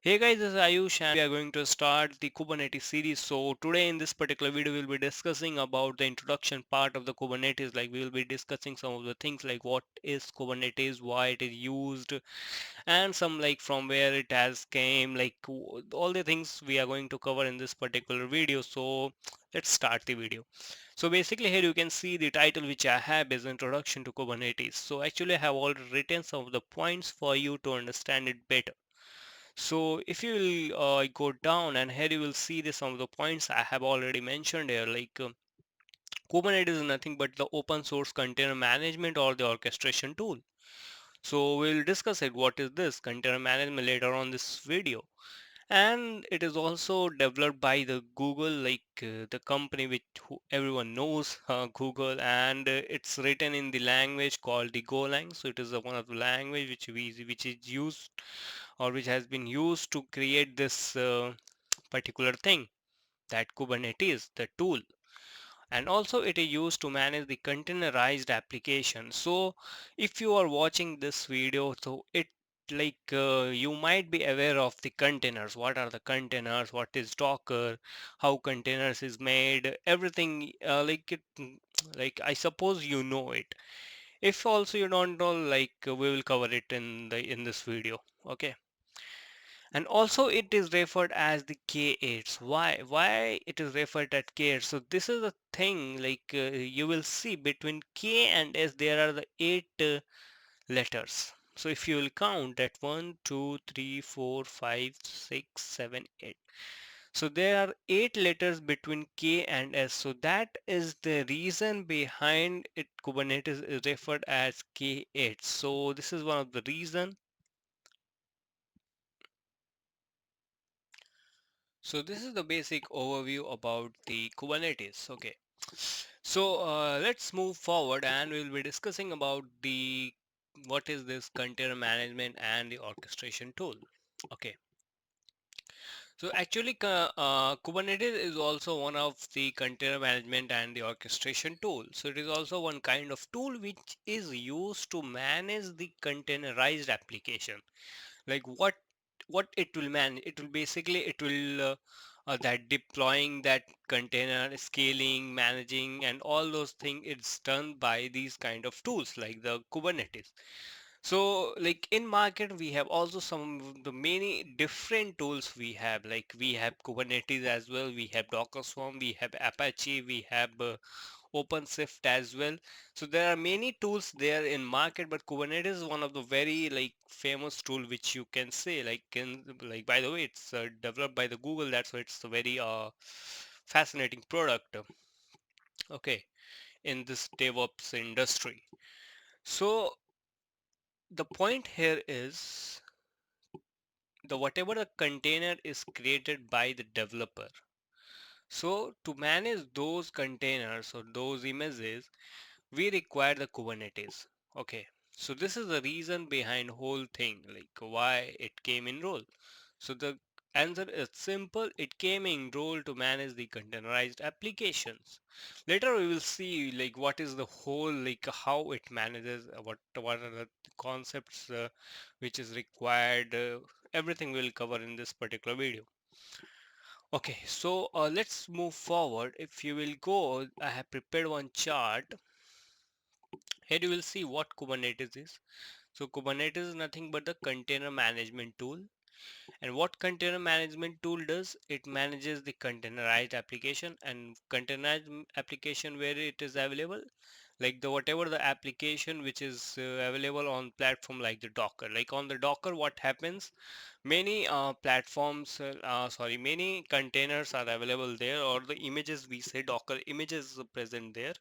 Hey guys, this is Ayush and we are going to start the Kubernetes series. So today in this particular video we'll be discussing about the introduction part of the Kubernetes. Like we will be discussing some of the things like what is Kubernetes, why it is used, and some like from where it has came, like all the things we are going to cover in this particular video. So let's start the video. So basically here you can see the title which I have is Introduction to Kubernetes. So actually I have already written some of the points for you to understand it better. So if you will go down and here you will see some of the points I have already mentioned here, like Kubernetes is nothing but the open source container management or the orchestration tool. So we'll discuss it. What is this container management later on this video? And it is also developed by the Google, like the company which everyone knows, Google, and it's written in the language called the Golang. So it is one of the language which is used or which has been used to create this particular thing, that Kubernetes, the tool. And also it is used to manage the containerized application. So if you are watching this video, so it like you might be aware of the containers. What are the containers? What is Docker? How containers is made? Everything like it, like I suppose you know it. If also you don't know, like we will cover it in this video. Okay. And also it is referred as the K8s. Why it is referred at K8? So this is the thing, like you will see between K and S there are the 8 letters. So if you will count that 1, 2, 3, 4, 5, 6, 7, 8. So there are 8 letters between K and S. So that is the reason behind it Kubernetes is referred as K8. So this is one of the reason. So this is the basic overview about the Kubernetes. Okay. So let's move forward and we'll be discussing about the what is this container management and the orchestration tool. Okay. So actually Kubernetes is also one of the container management and the orchestration tool. So it is also one kind of tool which is used to manage the containerized application. Like what it will manage, it will basically it will that deploying that container, scaling, managing, and all those things, it's done by these kind of tools like the Kubernetes. So like in market we have also some of the many different tools. We have like we have Kubernetes as well, we have Docker Swarm, we have Apache, we have OpenShift as well. So there are many tools there in market, but Kubernetes is one of the very like famous tool which you can say like in like, by the way, it's developed by the Google. That's why it's a very fascinating product. Okay, in this DevOps industry. So the point here is the whatever the container is created by the developer. So to manage those containers or those images, we require the Kubernetes. Okay, so this is the reason behind whole thing, like why it came in role. So the answer is simple. It came in role to manage the containerized applications. Later we will see like what is the whole, like how it manages, what are the concepts which is required. Everything we'll cover in this particular video. Okay, so let's move forward. If you will go, I have prepared one chart. Here you will see what Kubernetes is. So Kubernetes is nothing but the container management tool. And what container management tool does, it manages the containerized application, and containerized application where it is available, like the whatever the application which is available on platform like the Docker. Like on the Docker, what happens? Many platforms, sorry, many containers are available there, or the images, we say Docker images are present there.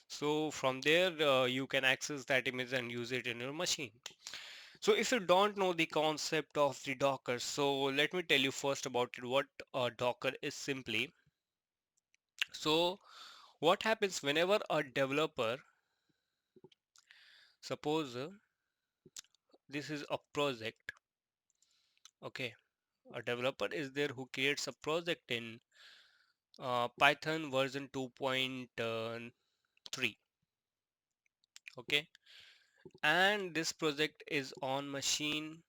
So from there you can access that image and use it in your machine. So if you don't know the concept of the Docker, so let me tell you first about it. What Docker is simply. So what happens whenever a developer, suppose this is a project, okay, a developer is there who creates a project in Python version 2.3, okay, and this project is on machine,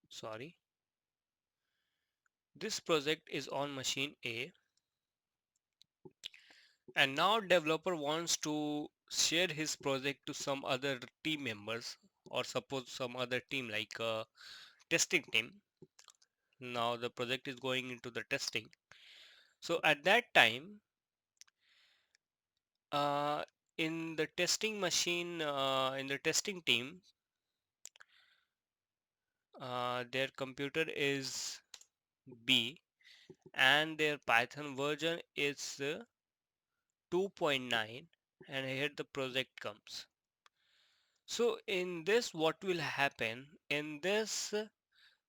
sorry. This project is on machine A, and now developer wants to share his project to some other team members, or suppose some other team like testing team. Now the project is going into the testing. So at that time, uh, in the testing machine, in the testing team, their computer is B, and their Python version is 2.9, and here the project comes. So in this, what will happen? In this,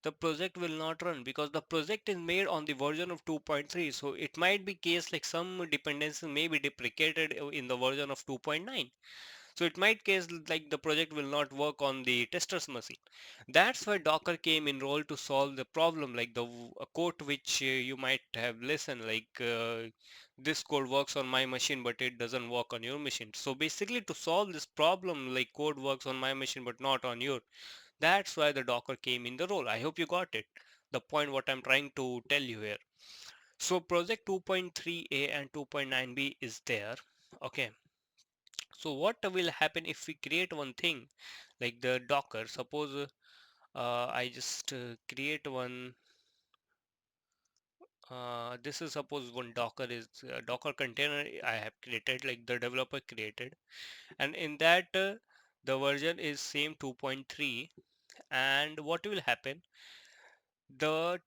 the project will not run because the project is made on the version of 2.3. So it might be case like some dependencies may be deprecated in the version of 2.9. So it might case like the project will not work on the tester's machine. That's why Docker came in role to solve the problem, like the a quote which you might have listened, like this code works on my machine but it doesn't work on your machine. So basically to solve this problem, like code works on my machine but not on your, that's why the Docker came in the role. I hope you got it. The point what I'm trying to tell you here. So project 2.3a and 2.9b is there. Okay. So what will happen if we create one thing like the Docker? Suppose I just create one. This is suppose one Docker is Docker container I have created, like the developer created, and in that the version is same 2.3. And what will happen? The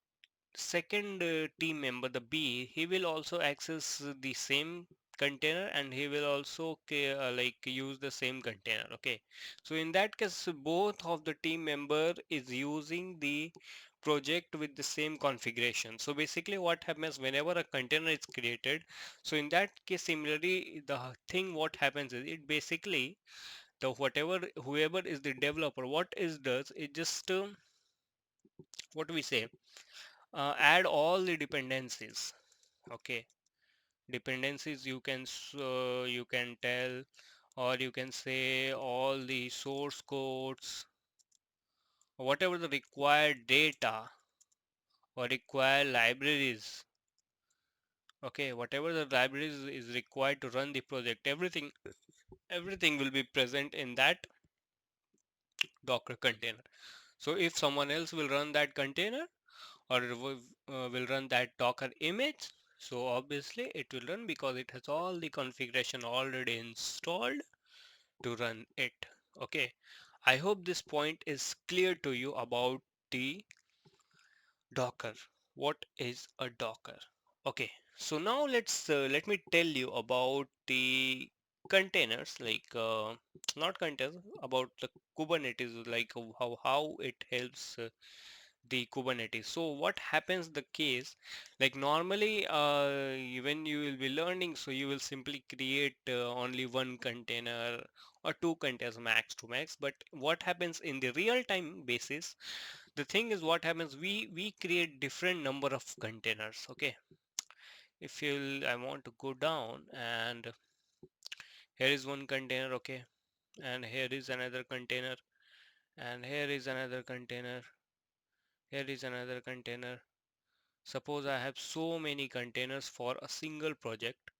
second team member, the B, he will also access the same container, and he will also like use the same container. Okay, so in that case both of the team member is using the project with the same configuration. So basically what happens whenever a container is created, so in that case similarly the thing what happens is it basically the whatever whoever is the developer what is does it just what we say add all the dependencies. Okay, dependencies you can you can tell, or you can say all the source codes, whatever the required data or required libraries. Okay, whatever the libraries is required to run the project, everything will be present in that Docker container. So if someone else will run that container, or will run that Docker image, so obviously it will run because it has all the configuration already installed to run it. Okay, I hope this point is clear to you about the Docker. What is a Docker? Okay, so now let me tell you about the containers, like not containers, about the Kubernetes, like how it helps the Kubernetes. So what happens the case, like normally when you will be learning, so you will simply create only one container or two containers max to max. But what happens in the real time basis, the thing is what happens, we create different number of containers. Okay, if you I want to go down, and here is one container. Okay, and here is another container, and here is another container, here is another container. Suppose I have so many containers for a single project.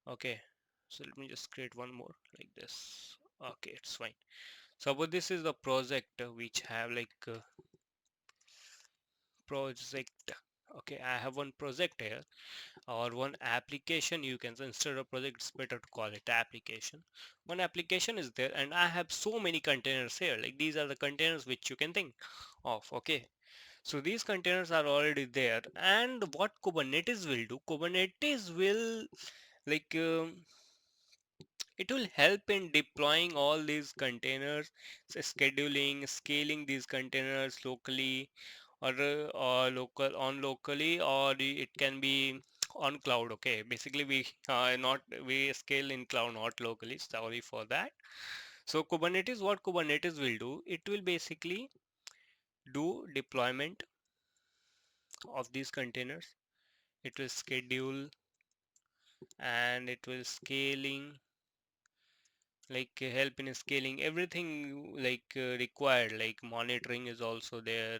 Okay, so let me just create one more like this. Okay, it's fine. Suppose this is the project which have like project. Okay, I have one project here, or one application. You can say, instead of project it's better to call it application. One application is there, and I have so many containers here. Like these are the containers which you can think of. Okay, so these containers are already there, and what Kubernetes will do, Kubernetes will like it will help in deploying all these containers, scheduling, scaling these containers locally, or local on locally, or it can be on cloud. Okay, basically we not we scale in cloud, not locally. Sorry for that. So Kubernetes, what Kubernetes will do, it will basically do deployment of these containers. It will schedule, and it will scaling, like help in scaling everything like required, like monitoring is also there.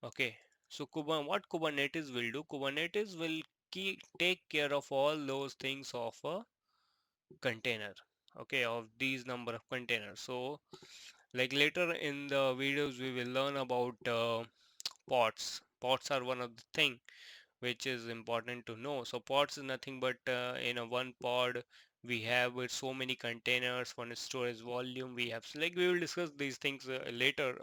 Okay, So what Kubernetes will do, Kubernetes will take care of all those things of a container, okay, of these number of containers. So like later in the videos we will learn about pods. Pods are one of the thing which is important to know. So pods is nothing but in a one pod we have with so many containers, one storage volume we have. So like we will discuss these things later,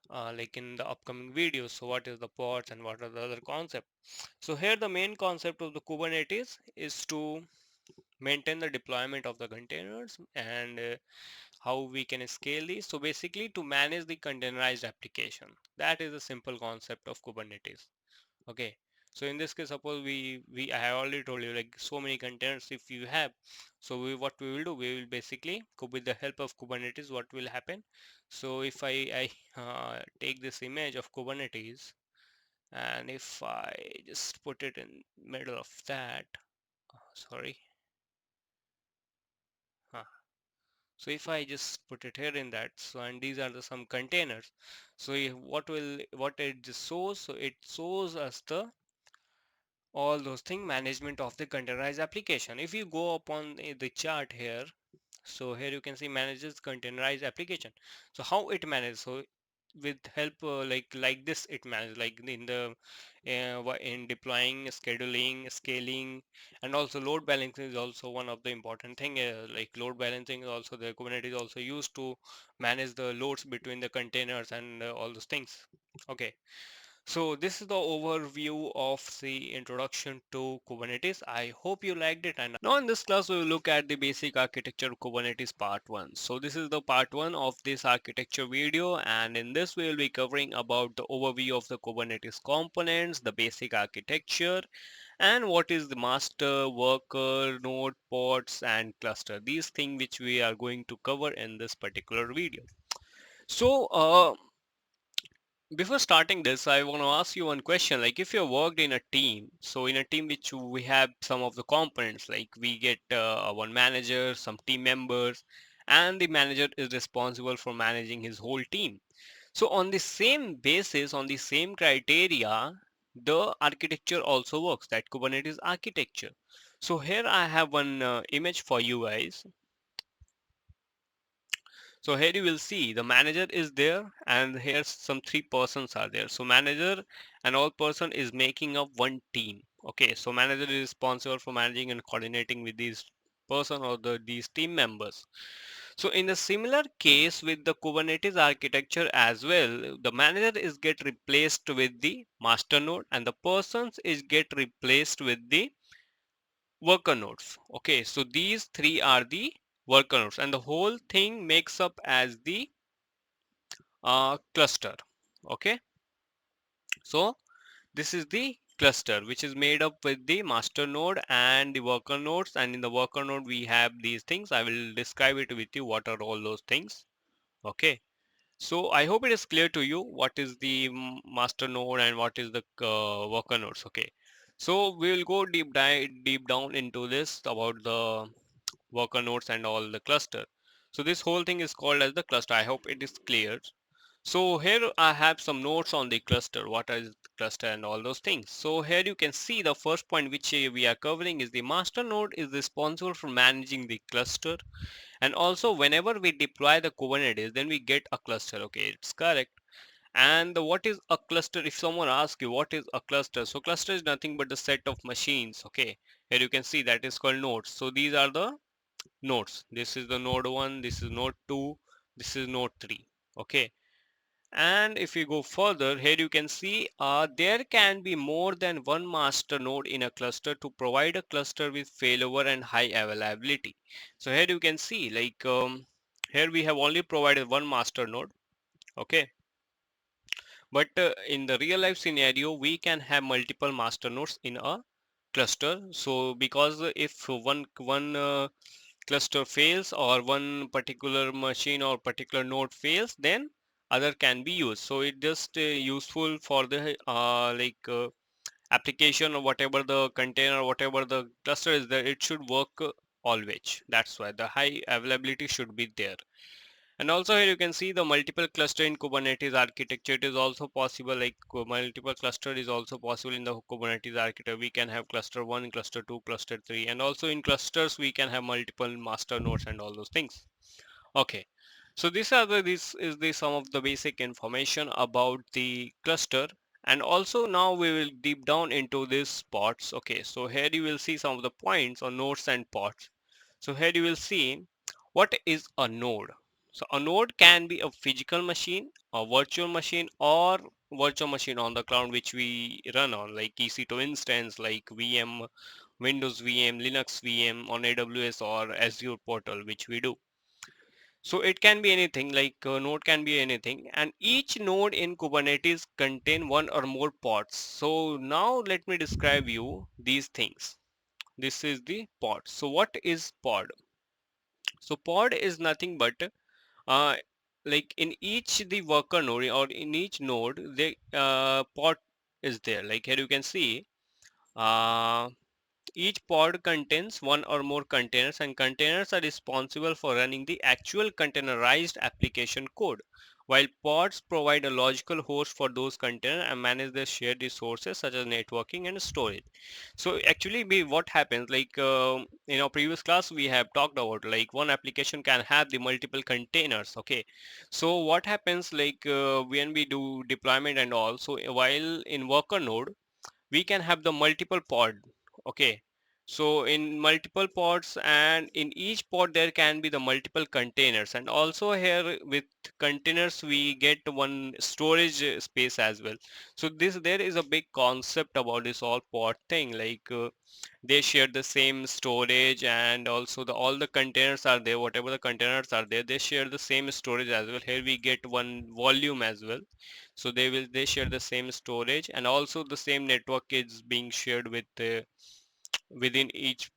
like in the upcoming videos. So what is the pods and what are the other concepts? So here the main concept of the Kubernetes is to maintain the deployment of the containers and how we can scale these. So basically to manage the containerized application. That is the simple concept of Kubernetes. Okay. So in this case, suppose I have already told you like so many containers if you have. So what we will do, we will basically with the help of Kubernetes, what will happen. So if I take this image of Kubernetes and if I just put it in middle of that, sorry. Huh. So if I just put it here in that, so and these are the some containers. So what it just shows, so it shows us the all those thing management of the containerized application. If you go upon the chart here, so here you can see manages containerized application. So how it manages? So with help like this it manages like in the in deploying, scheduling, scaling, and also load balancing is also one of the important thing. Like load balancing is also the Kubernetes is also used to manage the loads between the containers and all those things. Okay. So this is the overview of the introduction to Kubernetes. I hope you liked it. And now in this class we will look at the basic architecture of Kubernetes part 1. So this is the part 1 of this architecture video, and in this we will be covering about the overview of the Kubernetes components, the basic architecture, and what is the master, worker, node, pods, and cluster. These things which we are going to cover in this particular video. So before starting this, I want to ask you one question. Like, if you worked in a team, so in a team which we have some of the components, like we get one manager, some team members, and the manager is responsible for managing his whole team. So on the same basis, on the same criteria, the architecture also works, that Kubernetes architecture. So here I have one image for you guys. So here you will see the manager is there and here some three persons are there. So manager and all person is making up one team. Okay, so manager is responsible for managing and coordinating with these person or these team members. So in a similar case with the Kubernetes architecture as well, the manager is get replaced with the master node and the persons is get replaced with the worker nodes. Okay, so these three are the worker nodes and the whole thing makes up as the cluster. Okay, so this is the cluster which is made up with the master node and the worker nodes, and in the worker node we have these things. I will describe it with you what are all those things. Okay, so I hope it is clear to you what is the master node and what is the worker nodes. Okay, so we will go deep down into this about the worker nodes and all the cluster. So this whole thing is called as the cluster. I hope it is clear. So here I have some notes on the cluster, what is the cluster and all those things. So here you can see the first point which we are covering is the master node is responsible for managing the cluster, and also whenever we deploy the Kubernetes then we get a cluster. Okay, it's correct. And what is a cluster? If someone asks you what is a cluster, so cluster is nothing but the set of machines. Okay, here you can see that is called nodes. So these are the nodes. This is the node 1, this is node 2, this is node 3. Okay, and if you go further, here you can see there can be more than one master node in a cluster to provide a cluster with failover and high availability. So here you can see like here we have only provided one master node. Okay, but in the real life scenario we can have multiple master nodes in a cluster. So because if one cluster fails or one particular machine or particular node fails, then other can be used. So it just useful for the application or whatever the container, whatever the cluster is there, it should work always. That's why the high availability should be there. And also here you can see the multiple cluster in Kubernetes architecture. It is also possible, like multiple cluster is also possible in the Kubernetes architecture. We can have cluster 1, cluster 2, cluster 3, and also in clusters we can have multiple master nodes and all those things. Okay, so this is the some of the basic information about the cluster, and also now we will deep down into these pods. Okay, so here you will see some of the points on nodes and pods. So here you will see what is a node. So a node can be a physical machine, a virtual machine, or virtual machine on the cloud which we run on, like EC2 instance, like VM, Windows VM, Linux VM on AWS or Azure portal, which we do. So it can be anything, like a node can be anything, and each node in Kubernetes contain one or more pods. So now let me describe you these things. This is the pod. So what is pod? So pod is nothing but uh, like in each the worker node or in each node the pod is there. Like here you can see uh, each pod contains one or more containers, and containers are responsible for running the actual containerized application code, while pods provide a logical host for those containers and manage their shared resources such as networking and storage. So actually what happens, like in our previous class we have talked about, like one application can have the multiple containers. Okay, so what happens, like when we do deployment and all, so while in worker node we can have the multiple pod. Okay, so in multiple pods, and in each pod there can be the multiple containers, and also here with containers we get one storage space as well. So this there is a big concept about this all pod thing, like they share the same storage, and also the all the containers are there, whatever the containers are there, they share the same storage as well. Here we get one volume as well, so they share the same storage, and also the same network is being shared with within each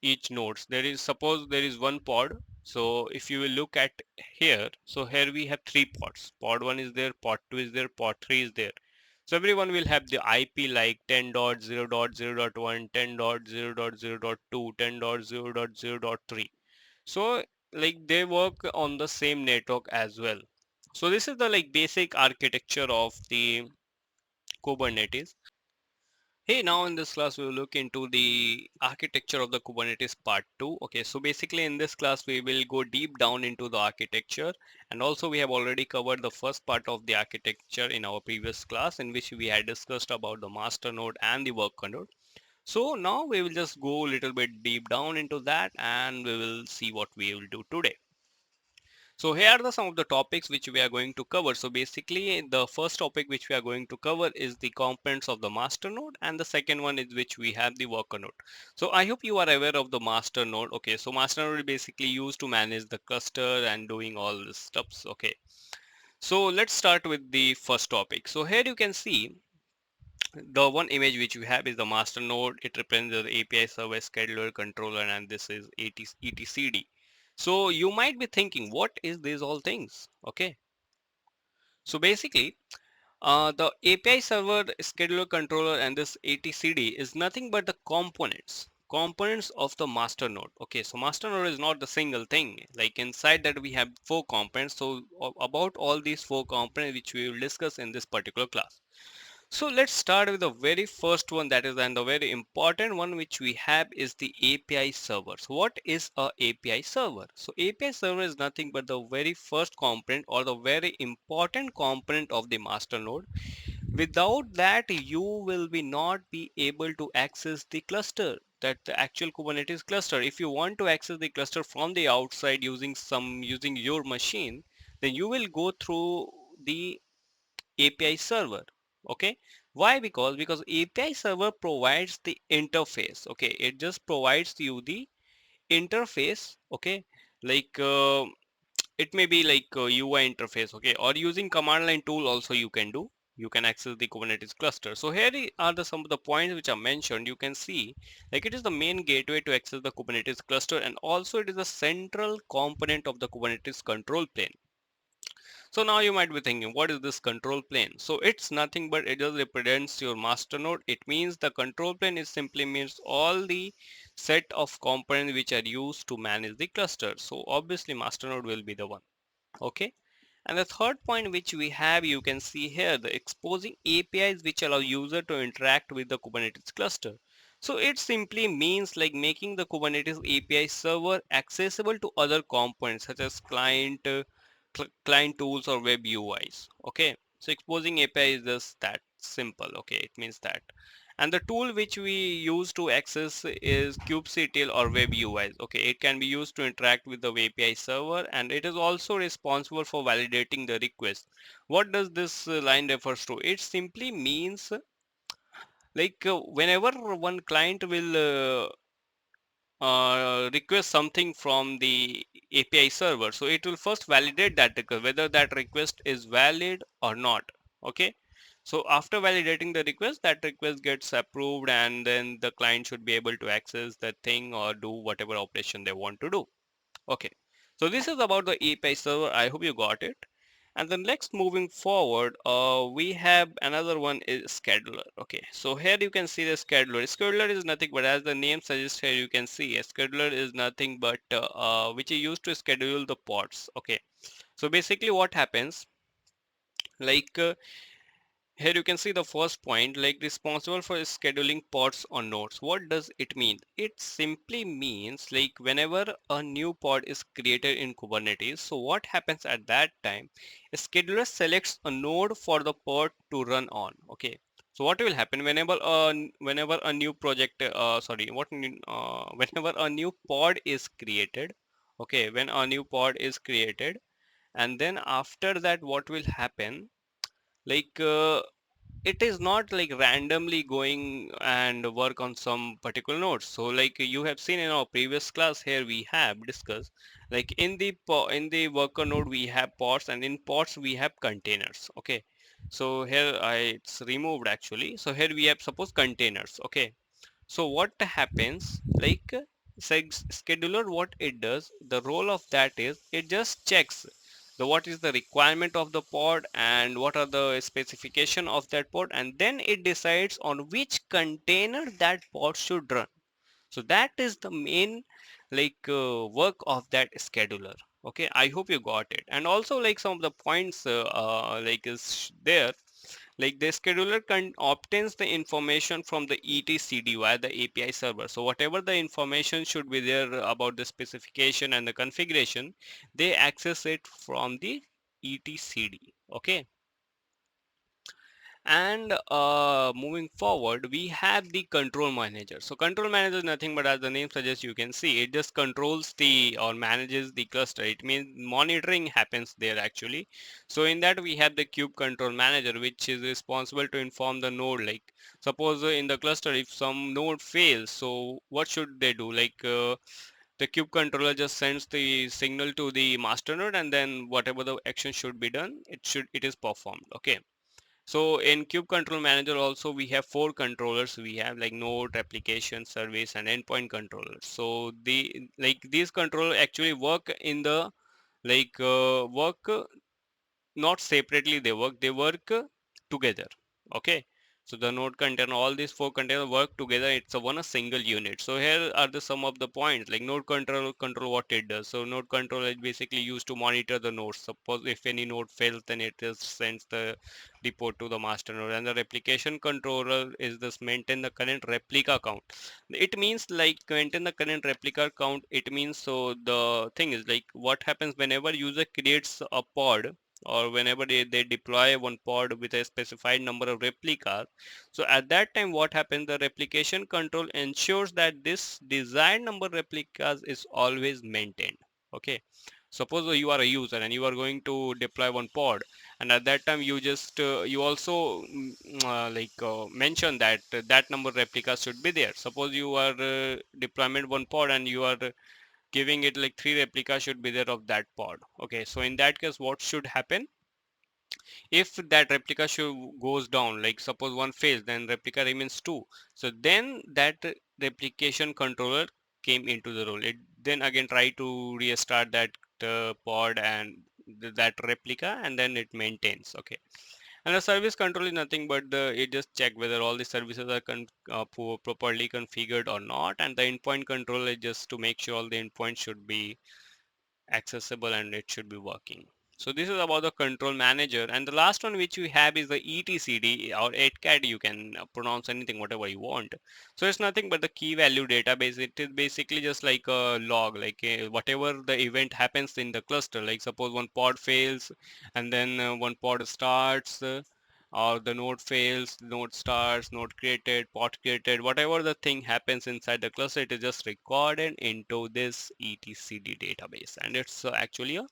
each nodes. There is, suppose there is one pod. So if you will look at here, so here we have three pods. Pod 1 is there, pod 2 is there, pod 3 is there. So everyone will have the IP like 10.0.0.1, 10.0.0.2, 10.0.0.3. So like they work on the same network as well. So this is the like basic architecture of the Kubernetes. Hey, now in this class we will look into the architecture of the Kubernetes part 2. Okay, so basically in this class we will go deep down into the architecture, and also we have already covered the first part of the architecture in our previous class, in which we had discussed about the master node and the worker node. So now we will just go a little bit deep down into that, and we will see what we will do today. So here are some of the topics which we are going to cover. So basically the first topic which we are going to cover is the components of the master node, and the second one is which we have the worker node. So I hope you are aware of the master node. Okay, so master node is basically used to manage the cluster and doing all this stuffs. Okay, so let's start with the first topic. So here you can see the one image which we have is the master node. It represents the API server, scheduler, controller, and this is etcd. So you might be thinking, what is these all things? Okay, so basically the API server, scheduler, controller, and this etcd is nothing but the components of the master node. Okay, so master node is not the single thing. Like inside that we have four components. So about all these four components which we will discuss in this particular class. So let's start with the very first one, that is, and the very important one which we have is the API server. So what is a API server? So API server is nothing but the very first component or the very important component of the master node. Without that, you will be not be able to access the cluster, that the actual Kubernetes cluster. If you want to access the cluster from the outside using your machine, then you will go through the API server. Okay, why? Because API server provides the interface. Okay, it just provides you the interface. Okay, like it may be like UI interface. Okay, or using command line tool also you can do. You can access the Kubernetes cluster. So here are some of the points which are mentioned. You can see like it is the main gateway to access the Kubernetes cluster, and also it is a central component of the Kubernetes control plane. So now you might be thinking, what is this control plane? So it's nothing but it just represents your master node. It means the control plane is simply means all the set of components which are used to manage the cluster. So obviously master node will be the one. Okay. And the third point which we have, you can see here, the exposing APIs which allow user to interact with the Kubernetes cluster. So it simply means like making the Kubernetes API server accessible to other components such as client tools or web UIs. Okay. So exposing API is just that simple. Okay. It means that. And the tool which we use to access is kubectl or web uis. Okay, it can be used to interact with the api server, and it is also responsible for validating the request. What does this line refers to? It simply means whenever one client will request something from the API server. So it will first validate that request, whether that request is valid or not. Okay. So after validating the request, that request gets approved, and then the client should be able to access that thing or do whatever operation they want to do. Okay. So this is about the API server. I hope you got it. And then next, moving forward, we have another one is scheduler. Okay, so here you can see the scheduler. Scheduler is nothing but, as the name suggests, here you can see a scheduler is nothing but which is used to schedule the pods. Okay, so basically what happens, like here you can see the first point, like responsible for scheduling pods or nodes. What does it mean? It simply means like whenever a new pod is created in Kubernetes, so what happens at that time? A scheduler selects a node for the pod to run on. Okay. So what will happen whenever a new project, whenever a new pod is created, okay, when a new pod is created, and then after that, what will happen? Like it is not like randomly going and work on some particular nodes. So like you have seen in our previous class, here we have discussed like in the worker node we have pods, and in pods we have containers. Okay, so here it's removed actually. So here we have suppose containers. Okay, so what happens, like scheduler, what it does, the role of that is it just checks the what is the requirement of the pod and what are the specification of that pod, and then it decides on which container that pod should run. So that is the main work of that scheduler. Okay, I hope you got it. And also like some of the points is there, like the scheduler obtains the information from the etcd via the API server. So whatever the information should be there about the specification and the configuration, they access it from the etcd. Okay. And moving forward, we have the control manager. So control manager is nothing but, as the name suggests, you can see it just controls the or manages the cluster. It means monitoring happens there actually. So in that we have the kube control manager, which is responsible to inform the node. Like suppose in the cluster, if some node fails, so what should they do? The kube controller just sends the signal to the master node, and then whatever the action should be done, it is performed. Okay. So in Kube Control Manager also we have four controllers. We have like node, replication, service, and endpoint controllers. So these controllers actually work in the work not separately, they work together. Okay, so the node container, all these four containers work together, it's a single unit. So here are the some of the points, like node control what it does. So node control is basically used to monitor the nodes. Suppose if any node fails, then it just sends the report to the master node. And the replication controller is this maintain the current replica count. It means like maintain the current replica count. It means, so the thing is like what happens whenever user creates a pod, or whenever they deploy one pod with a specified number of replicas. So at that time what happens, the replication control ensures that this desired number of replicas is always maintained. Okay, suppose you are a user and you are going to deploy one pod, and at that time you just you also mention that that number of replicas should be there. Suppose you are deployment one pod and you are giving it like three replicas should be there of that pod. Okay, so in that case what should happen, if that replica goes down, like suppose one fails, then replica remains two. So then that replication controller came into the role. It then again try to restart that pod and that replica, and then it maintains. Okay, and the service control is nothing but it just check whether all the services are properly configured or not, and the endpoint control is just to make sure all the endpoints should be accessible and it should be working. So this is about the control manager, and the last one which we have is the etcd or etcad. You can pronounce anything whatever you want. So it's nothing but the key value database. It is basically just like a log, like whatever the event happens in the cluster, like suppose one pod fails and then one pod starts, or the node fails, node starts, node created, pod created, whatever the thing happens inside the cluster, it is just recorded into this etcd database, and it's actually a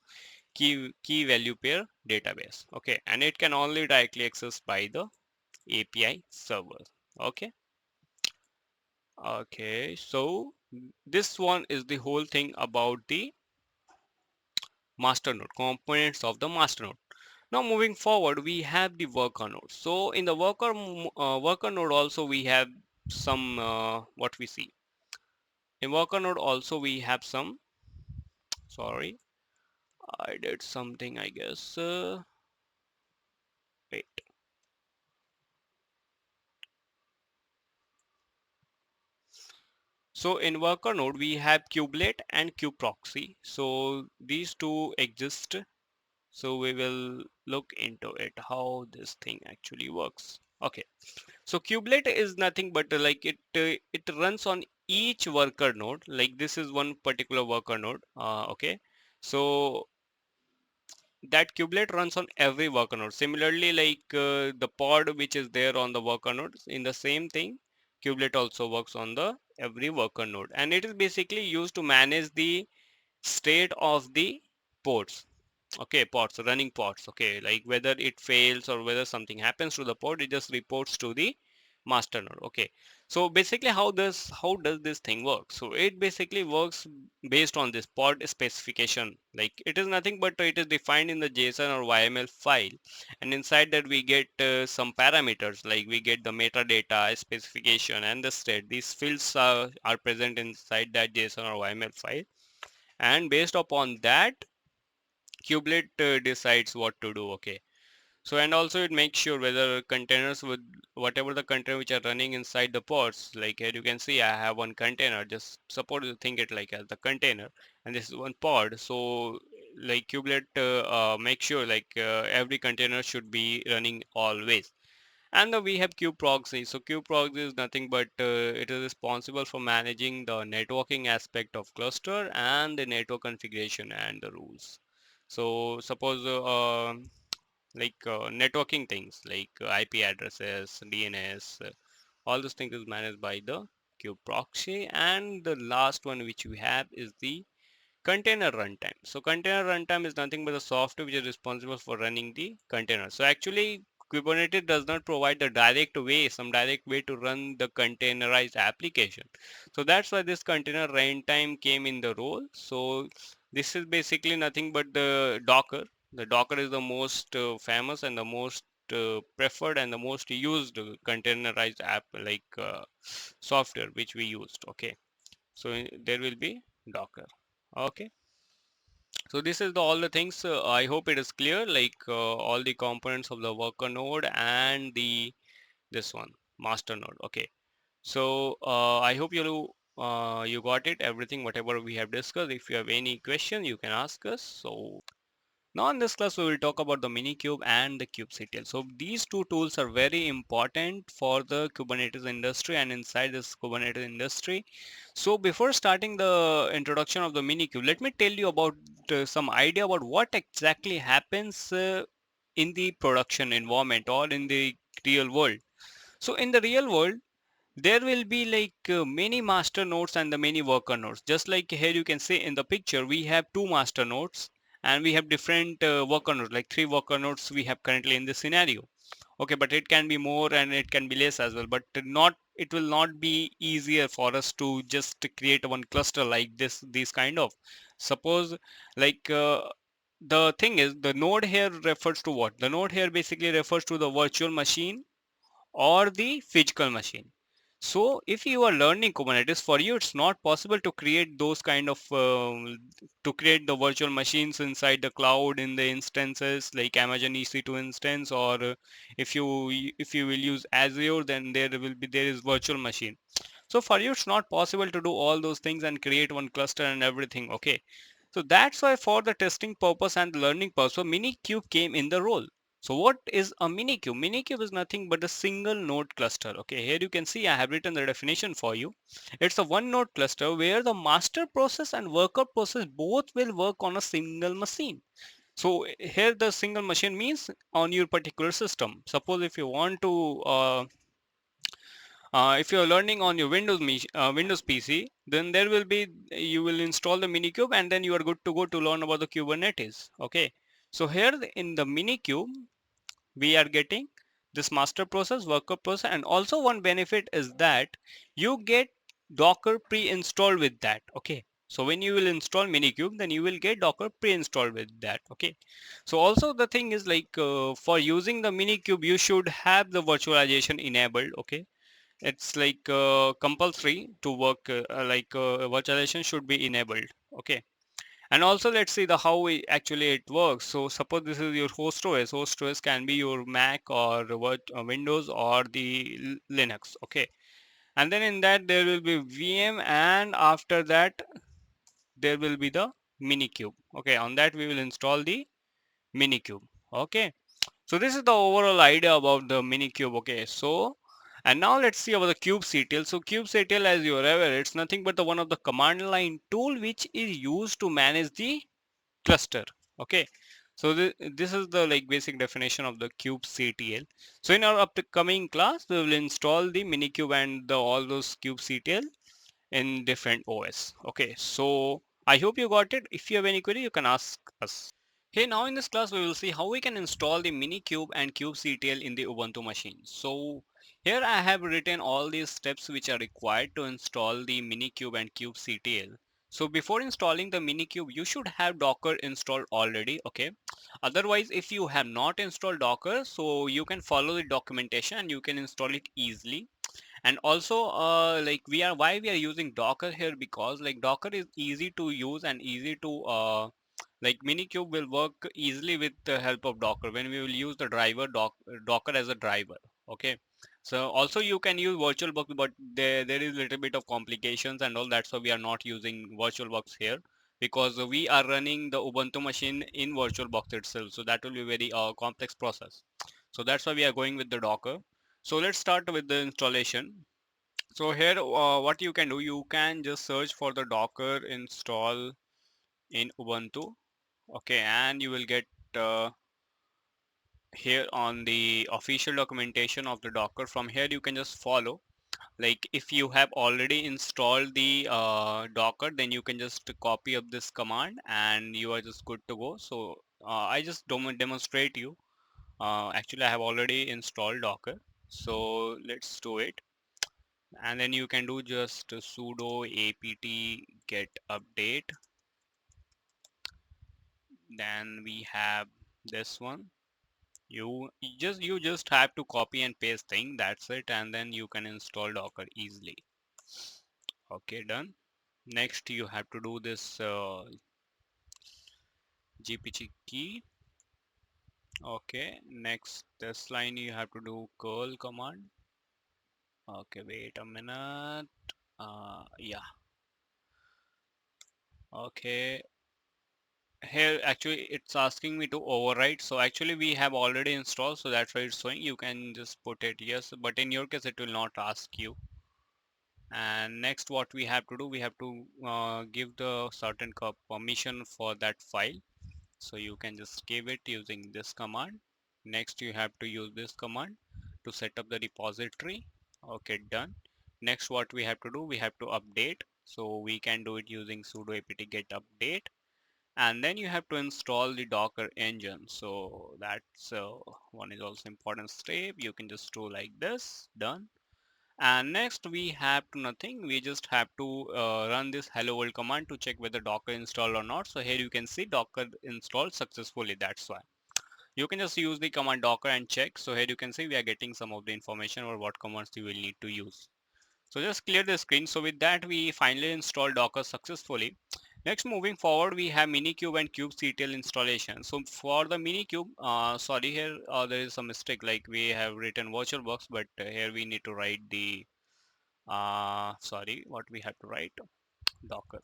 key value pair database. Okay, and it can only directly accessed by the API server. Okay. Okay, so this one is the whole thing about the master node, components of the master node. Now moving forward, we have the worker node. So in the worker node also we have some what we see in worker node also we have some. Sorry, I did something, I guess. Wait. So in worker node we have kubelet and kubeproxy. So these two exist. So we will look into it how this thing actually works. Okay. So kubelet is nothing but like it runs on each worker node. Like this is one particular worker node. Okay. So that kubelet runs on every worker node. Similarly, like the pod which is there on the worker node, in the same thing, kubelet also works on the every worker node, and it is basically used to manage the state of the pods. Okay, pods, running pods. Okay, like whether it fails or whether something happens to the pod, it just reports to the master node. Okay, so basically how does this thing work? So it basically works based on this pod specification. Like it is nothing but it is defined in the JSON or YML file, and inside that we get some parameters, like we get the metadata specification and the state. These fields are present inside that JSON or YML file, and based upon that kubelet decides what to do. Okay, so and also it makes sure whether containers with whatever the container which are running inside the pods, like here you can see I have one container. Just suppose you think it like as the container, and this is one pod. So like kubelet make sure like every container should be running always. And we have kubeproxy. So kubeproxy is nothing but it is responsible for managing the networking aspect of cluster and the network configuration and the rules. So suppose networking things like IP addresses, DNS, all those things is managed by the kubeproxy. And the last one which we have is the container runtime. So container runtime is nothing but the software which is responsible for running the container. So actually Kubernetes does not provide the some direct way to run the containerized application. So that's why this container runtime came in the role. So this is basically nothing but the Docker. The Docker is the most famous and the most preferred and the most used containerized app software which we used. Okay, so there will be Docker. Okay, so this is all the things. I hope it is clear, like all the components of the worker node and the this one master node. Okay, so I hope you got it, everything whatever we have discussed. If you have any question you can ask us. So now in this class we will talk about the Minikube and the kubectl. So these two tools are very important for the Kubernetes industry and inside this Kubernetes industry. So before starting the introduction of the Minikube, let me tell you about some idea about what exactly happens in the production environment or in the real world. So in the real world, there will be many master nodes and the many worker nodes. Just like here you can see in the picture, we have two master nodes and we have different worker nodes, like three worker nodes we have currently in this scenario. Okay, but it can be more and it can be less as well, but not it will not be easier for us to just create one cluster like these kind of. Suppose like the thing is, the node here refers to what? The node here basically refers to the virtual machine or the physical machine. So if you are learning Kubernetes, for you it's not possible to create those kind of to create the virtual machines inside the cloud in the instances like Amazon EC2 instance, or if you will use Azure, then there is virtual machine. So for you it's not possible to do all those things and create one cluster and everything. Okay, So that's why for the testing purpose and the learning purpose, Minikube came in the role. So what is a Minikube? Minikube is nothing but a single node cluster. Okay, here you can see I have written the definition for you. It's a one node cluster where the master process and worker process both will work on a single machine. So here the single machine means on your particular system. Suppose if you want to if you're learning on your Windows PC, then there will be you will install the Minikube and then you are good to go to learn about the Kubernetes. Okay. So here in the Minikube, we are getting this master process, worker process, and also one benefit is that you get Docker pre-installed with that. Okay. So when you will install Minikube, then you will get Docker pre-installed with that. Okay. So also the thing is like for using the Minikube, you should have the virtualization enabled. Okay, it's like compulsory to work virtualization should be enabled. Okay, and also let's see the how actually it works. So suppose this is your host OS can be your Mac or Windows or the Linux. Okay, and then in that there will be VM, and after that there will be the Minikube. Okay, on that we will install the Minikube. Okay, so this is the overall idea about the Minikube. Okay, so and now let's see about the kubectl. So kubectl, as you are aware, it's nothing but the one of the command line tool which is used to manage the cluster. Okay, so this is the like basic definition of the kubectl. So in our upcoming class, we will install the Minikube and all those kubectl in different OS. Okay, so I hope you got it. If you have any query, you can ask us. Hey, now in this class we will see how we can install the Minikube and kubectl in the Ubuntu machine. So here I have written all these steps which are required to install the Minikube and kubectl. So before installing the Minikube, you should have Docker installed already. Okay. Otherwise, if you have not installed Docker, so you can follow the documentation and you can install it easily. And also like why we are using Docker here, because like Docker is easy to use and easy to like Minikube will work easily with the help of Docker when we will use the Docker as a driver. Okay, so also you can use VirtualBox, but there is little bit of complications and all. That's why we are not using VirtualBox here, because we are running the Ubuntu machine in VirtualBox itself, so that will be very complex process. So that's why we are going with the Docker. So let's start with the installation. So here what you can do, you can just search for the Docker install in Ubuntu. Okay, and you will get here on the official documentation of the Docker. From here you can just follow. Like if you have already installed the Docker, then you can just copy up this command and you are just good to go. So I just demonstrate you. Actually I have already installed Docker, so let's do it. And then you can do just sudo apt get update. Then we have this one. You just have to copy and paste thing, that's it, and then you can install Docker easily. Okay, done. Next you have to do this gpg key. Okay, next this line you have to do curl command. Okay, wait a minute. Yeah. Okay, here actually it's asking me to overwrite, so actually we have already installed, so that's why it's showing. You can just put it yes, but in your case it will not ask you. And next what we have to do, we have to give the certain permission for that file, so you can just give it using this command. Next you have to use this command to set up the repository. Okay, done. Next what we have to do, we have to update, so we can do it using sudo apt get update. And then you have to install the Docker engine, so that's one is also important step. You can just do like this, done. And next we have to nothing, we just have to run this hello world command to check whether Docker installed or not. So here you can see Docker installed successfully, that's why you can just use the command Docker and check. So here you can see we are getting some of the information or what commands you will need to use. So just clear the screen. So with that we finally installed Docker successfully. Next, moving forward, we have Minikube and kubectl installation. So for the Minikube, sorry, here there is a mistake, like we have written VirtualBox, but here we need to write the sorry, what we have to write, Docker.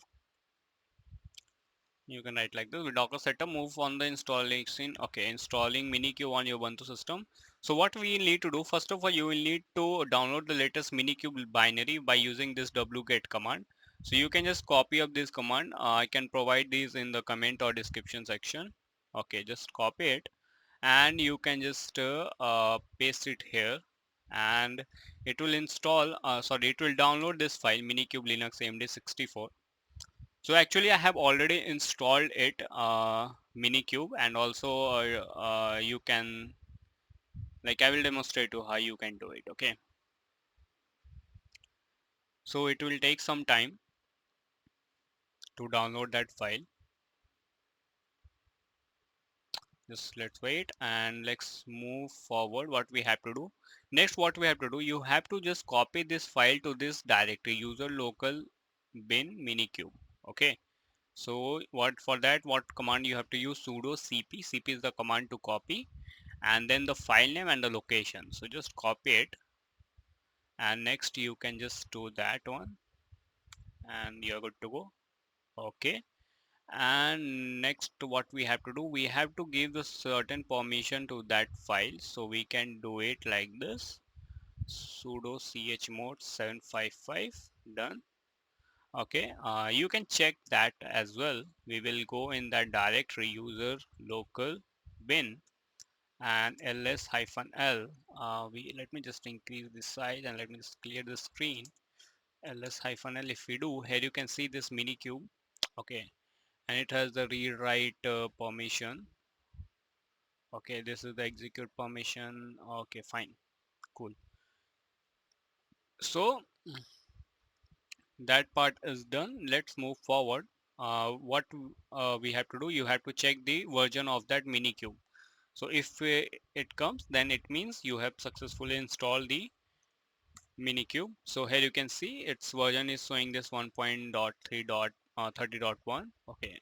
You can write like this: with Docker setup, move on the installation. Okay, installing Minikube on your Ubuntu system. So what we need to do, first of all, you will need to download the latest Minikube binary by using this wget command. So you can just copy up this command. I can provide these in the comment or description section. Okay, just copy it and you can just paste it here, and it will install sorry, it will download this file Minikube Linux AMD64. So actually I have already installed it, Minikube, and also you can, like, I will demonstrate you how you can do it. Okay, so it will take some time to download that file. Just let's wait and let's move forward. What we have to do next, what we have to do, you have to just copy this file to this directory, user local bin Minikube. Okay, so what for that, what command you have to use, sudo cp. Cp is the command to copy, and then the file name and the location. So just copy it, and next you can just do that one, and you're good to go. Okay, and next what we have to do, we have to give the certain permission to that file. So we can do it like this: sudo chmod 755, done. Okay, you can check that as well. We will go in that directory, user local bin, and ls-l. We let me just increase the size and let me just clear the screen. ls-l, if we do, here you can see this Minikube. Okay, and it has the read write permission. Okay, this is the execute permission. Okay, fine, cool. So that part is done. Let's move forward. What we have to do, you have to check the version of that Minikube. So if it comes, then it means you have successfully installed the Minikube. So here you can see its version is showing this 1.3.30.1. Okay,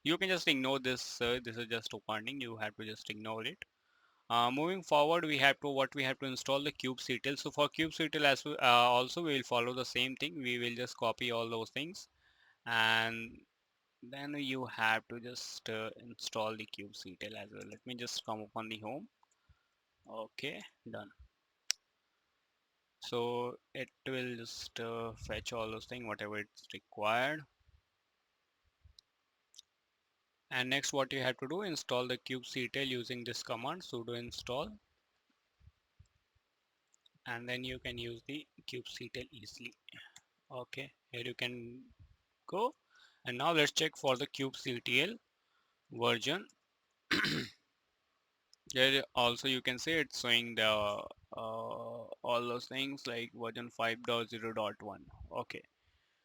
you can just ignore this. This is just a warning. You have to just ignore it. Moving forward, we have to what we have to install the kubectl. So for kubectl as well, also we will follow the same thing. We will just copy all those things, and then you have to just install the kubectl as well. Let me just come up on the home. Okay, done. So it will just fetch all those things whatever it's required, and next what you have to do, install the kubectl using this command sudo install, and then you can use the kubectl easily. Okay, here you can go, and now let's check for the kubectl version. Here also you can see it's showing the all those things like version 5.0.1. Okay,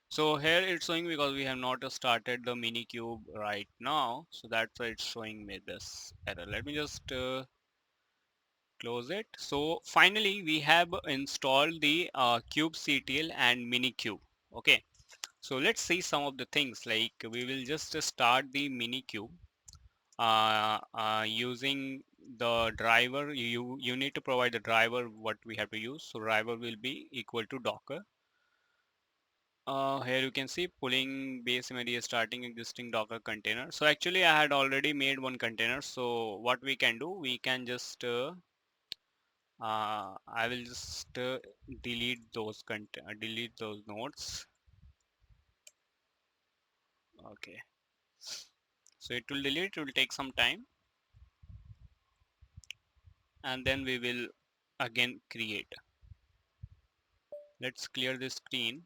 so here it's showing because we have not started the Minikube right now, so that's why it's showing me this error. Let me just close it. So finally we have installed the kubectl and Minikube. Okay, so let's see some of the things, like we will just start the Minikube using the driver. You need to provide the driver what we have to use. So driver will be equal to docker. Here you can see pulling base media starting existing docker container. So actually I had already made one container. So what we can do, we can just I will just delete those nodes. Okay, so it will delete. It will take some time, and then we will again create. Let's clear the screen,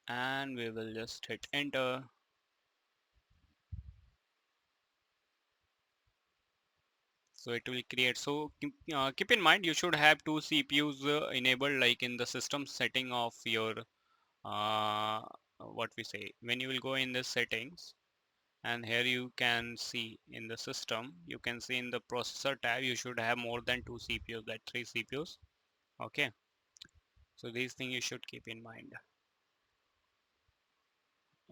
and we will just hit enter. So it will create. So keep in mind you should have two CPUs enabled, like in the system setting of your what we say, when you will go in the settings, and here you can see in the system, you can see in the processor tab you should have more than two CPUs, like three CPUs. Okay, so these things you should keep in mind.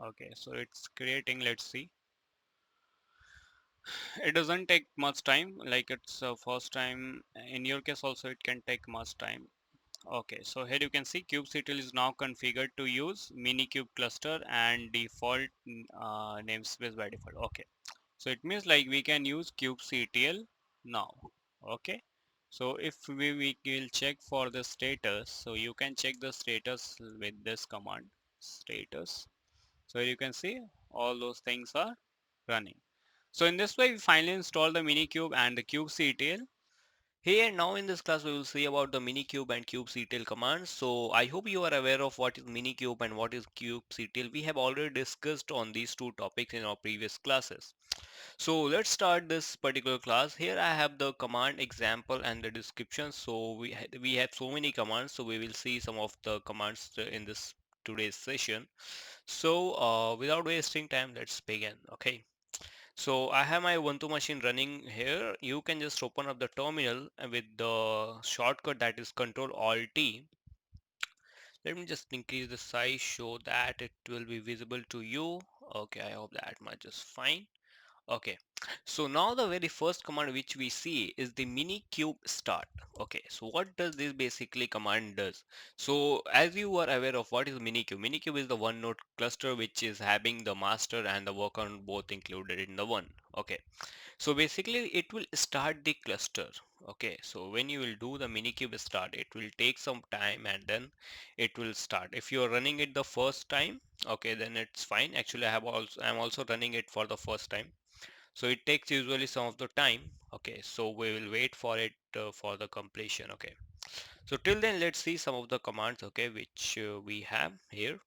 Okay, so it's creating. Let's see. It doesn't take much time, like it's first time. In your case also it can take much time. Okay, so here you can see kubectl is now configured to use minikube cluster and default namespace by default. Okay, so it means like we can use kubectl now. Okay, so if we will check for the status, so you can check the status with this command status. So you can see all those things are running. So in this way we finally install the minikube and the kubectl. Here now in this class we will see about the minikube and kubectl commands. So I hope you are aware of what is minikube and what is kubectl. We have already discussed on these two topics in our previous classes. So let's start this particular class. Here I have the command example and the description. So we have so many commands. So we will see some of the commands in this today's session. So without wasting time, let's begin. Okay. So I have my Ubuntu machine running here. You can just open up the terminal with the shortcut that is Control Alt T. Let me just increase the size so that it will be visible to you. Okay, I hope that much is fine. Okay, so now the very first command which we see is the minikube start. Okay, so what does this basically command does? So as you are aware of what is minikube, minikube is the one node cluster which is having the master and the worker node both included in the one. Okay, so basically it will start the cluster. Okay, so when you will do the minikube start, it will take some time and then it will start. If you are running it the first time, okay, then it's fine. Actually I'm also running it for the first time, so it takes usually some of the time. Okay, so we will wait for it for the completion. Okay, so till then let's see some of the commands, okay, which we have here.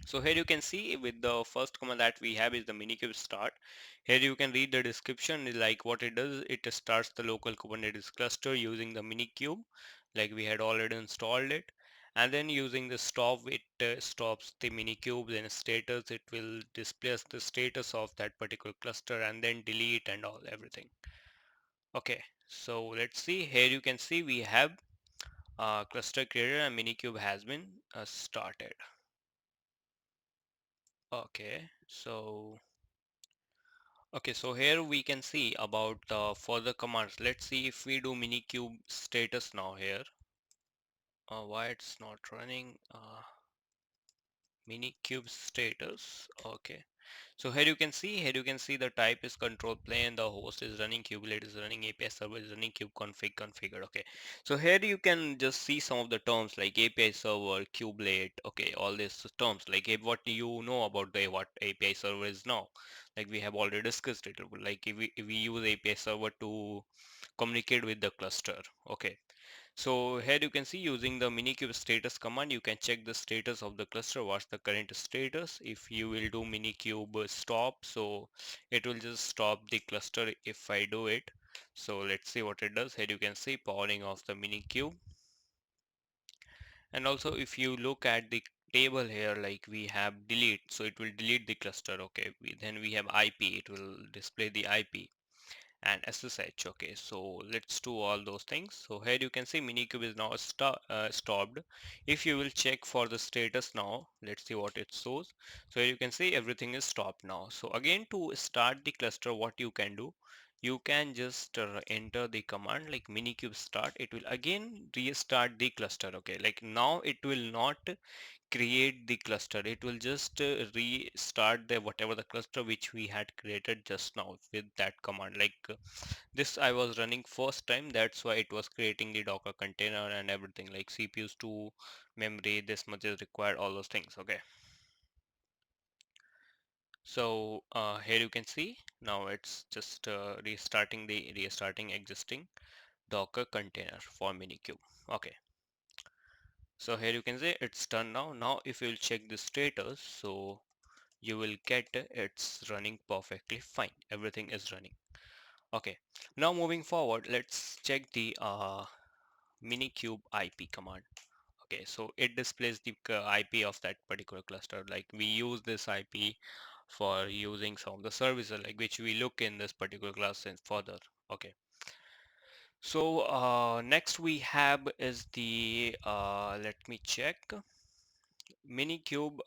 So here you can see with the first command that we have is the minikube start. Here you can read the description, like what it does. It starts the local Kubernetes cluster using the minikube, like we had already installed it. And then using the stop, it stops the minikube. Then status, it will display the status of that particular cluster, and then delete and all everything. Okay, so let's see. Here you can see we have cluster created and minikube has been started. Okay, so here we can see about further commands. Let's see if we do minikube status now here. Why it's not running? Minikube status. Okay. So here you can see the type is control plane, the host is running, kubelet is running, API server is running, kube config configured. Okay. So here you can just see some of the terms like API server, kubelet. Okay, all these terms like what you know about the what API server is now. Like we have already discussed it. Like if we use API server to communicate with the cluster. Okay. So here you can see using the minikube status command, you can check the status of the cluster, what's the current status. If you will do minikube stop, so it will just stop the cluster if I do it. So let's see what it does. Here you can see powering off the minikube. And also if you look at the table here, like we have delete, so it will delete the cluster. Okay, then we have IP, it will display the IP and SSH. Okay, so let's do all those things. So here you can see minikube is now stopped. If you will check for the status now, let's see what it shows. So here you can see everything is stopped now. So again, to start the cluster, what you can do, you can just enter the command like minikube start. It will again restart the cluster. Okay, like now it will not create the cluster, it will just restart the whatever the cluster which we had created just now with that command. Like this I was running first time, that's why it was creating the docker container and everything, like CPUs to memory, this much is required, all those things. Okay, so here you can see now it's just restarting existing docker container for minikube. Okay, so here you can see it's done now. Now if you'll check the status, so you will get it's running perfectly fine, everything is running. Okay, now moving forward, let's check the minikube IP command. Okay, so it displays the IP of that particular cluster. Like we use this IP for using some of the services like which we look in this particular class and further. Okay, so next we have is the let me check. Minikube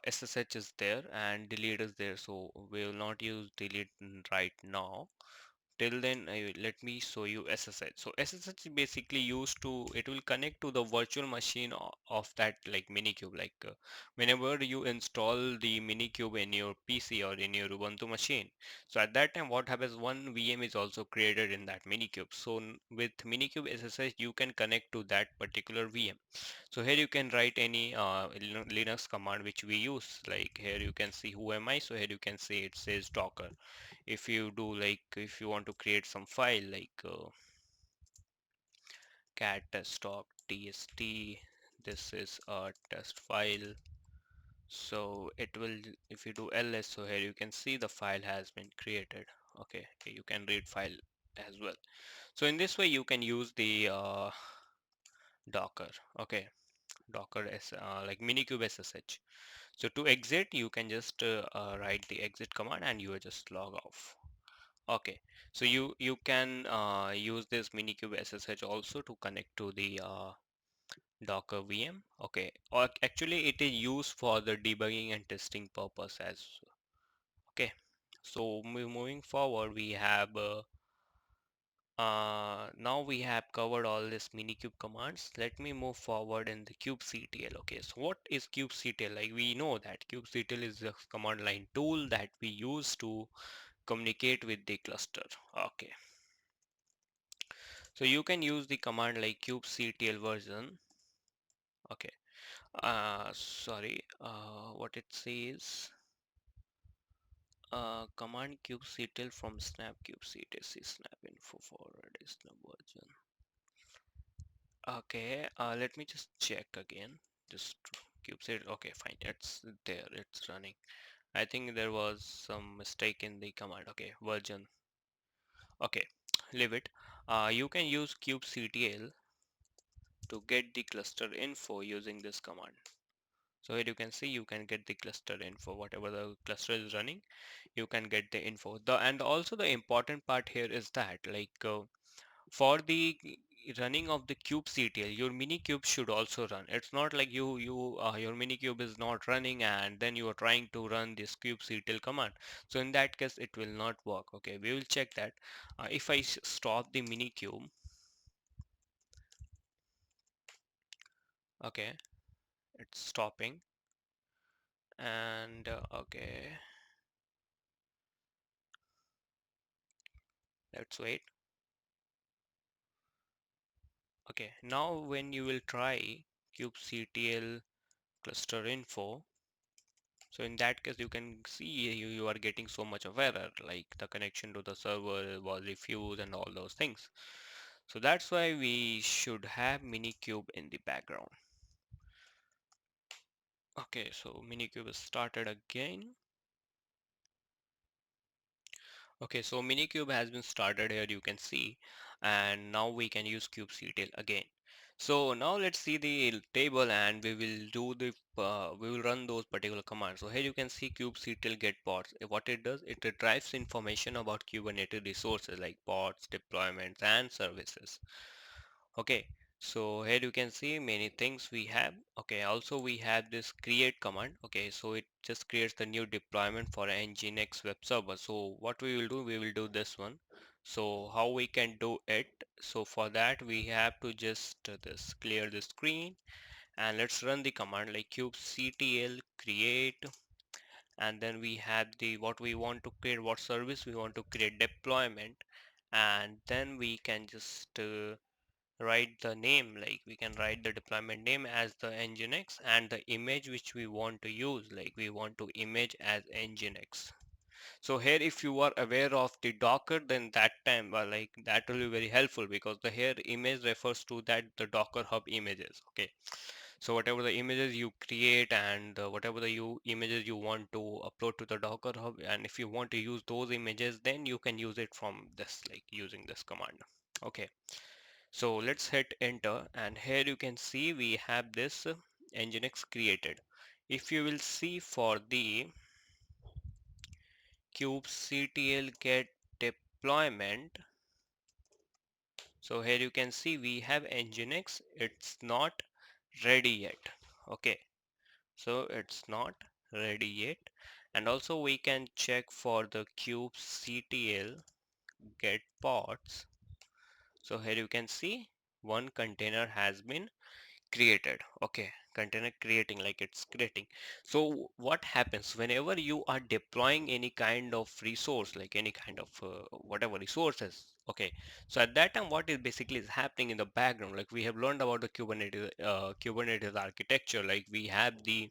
SSH is there and delete is there, so we will not use delete right now. till then let me show you SSH. So SSH is basically used to, it will connect to the virtual machine of that like minikube. Like whenever you install the minikube in your PC or in your Ubuntu machine, so at that time what happens, one VM is also created in that minikube. So with minikube SSH you can connect to that particular VM. So here you can write any Linux command which we use. Like here you can see who am I. So here you can see it says Docker. If you do like, if you want to create some file like cat test.txt, this is a test file. So it will, if you do ls, so here you can see the file has been created. Okay, you can read file as well. So in this way you can use the Docker. Okay, Docker is like minikube SSH. So to exit, you can just write the exit command and you will just log off. Okay, so you can use this minikube SSH also to connect to the Docker VM. Okay, or actually it is used for the debugging and testing purpose as. Okay, so moving forward, we have now we have covered all this minikube commands. Let me move forward in the kubectl. Okay, so what is kubectl? Like we know that kubectl is a command line tool that we use to communicate with the cluster. Okay, so you can use the command like kubectl version. Okay, sorry, what it says, command kubectl from snap kubectl snap info forward is the version. Okay, let me just check again. Just kubectl. Okay, fine, it's there, it's running. I think there was some mistake in the command. Okay, version. Okay, leave it. You can use kubectl to get the cluster info using this command. So here you can see you can get the cluster info, whatever the cluster is running, you can get the info. And also the important part here is that like for the running of the kubectl, your minikube should also run. It's not like your minikube is not running and then you are trying to run this kubectl command. So in that case it will not work. Okay, we will check that. If I stop the minikube, okay, it's stopping. And okay, let's wait. Okay, now when you will try kubectl cluster info, so in that case you can see you are getting so much of error, like the connection to the server was refused and all those things. So that's why we should have minikube in the background. Okay, so minikube is started again. Okay, so minikube has been started here, you can see, and now we can use kubectl again. So now let's see the table and we will do the we will run those particular commands. So here you can see kubectl get pods. What it does, it retrieves information about Kubernetes resources like pods, deployments, and services. Okay, so here you can see many things we have. Okay, also we have this create command. Okay, so it just creates the new deployment for nginx web server. So what we will do, we will do this one. So how we can do it, so for that we have to just this clear the screen and let's run the command like kubectl create, and then we have the what we want to create, what service we want to create, deployment, and then we can just write the name, like we can write the deployment name as the nginx and the image which we want to use, like we want to image as nginx. So here if you are aware of the docker, then that time like that will be very helpful because the here image refers to that the docker hub images. Okay, so whatever the images you create and whatever the images you want to upload to the docker hub, and if you want to use those images, then you can use it from this, like using this command. Okay, so let's hit enter and here you can see we have this nginx created. If you will see for the kubectl get deployment, so here you can see we have nginx, it's not ready yet. Okay, so it's not ready yet. And also we can check for the kubectl get pods. So here you can see one container has been created. Okay, container creating, like it's creating. So what happens whenever you are deploying any kind of resource, like any kind of whatever resources? Okay, so at that time what is basically is happening in the background, like we have learned about the Kubernetes architecture, like we have the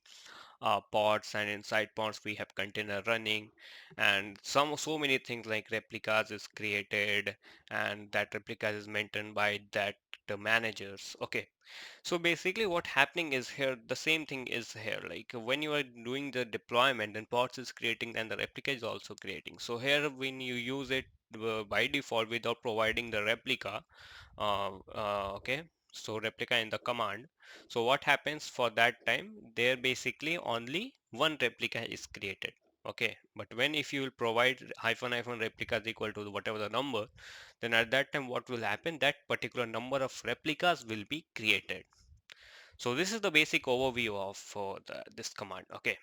pods, and inside pods we have container running, and so many things like replicas is created, and that replicas is maintained by that the managers. Okay, so basically what happening is here the same thing is here, like when you are doing the deployment, then pods is creating and the replica is also creating. So here when you use it by default without providing the replica, okay, so replica in the command, so what happens for that time, there basically only one replica is created. Okay, but when if you will provide hyphen hyphen replica is equal to whatever the number, then at that time what will happen, that particular number of replicas will be created. So this is the basic overview of this command. Okay,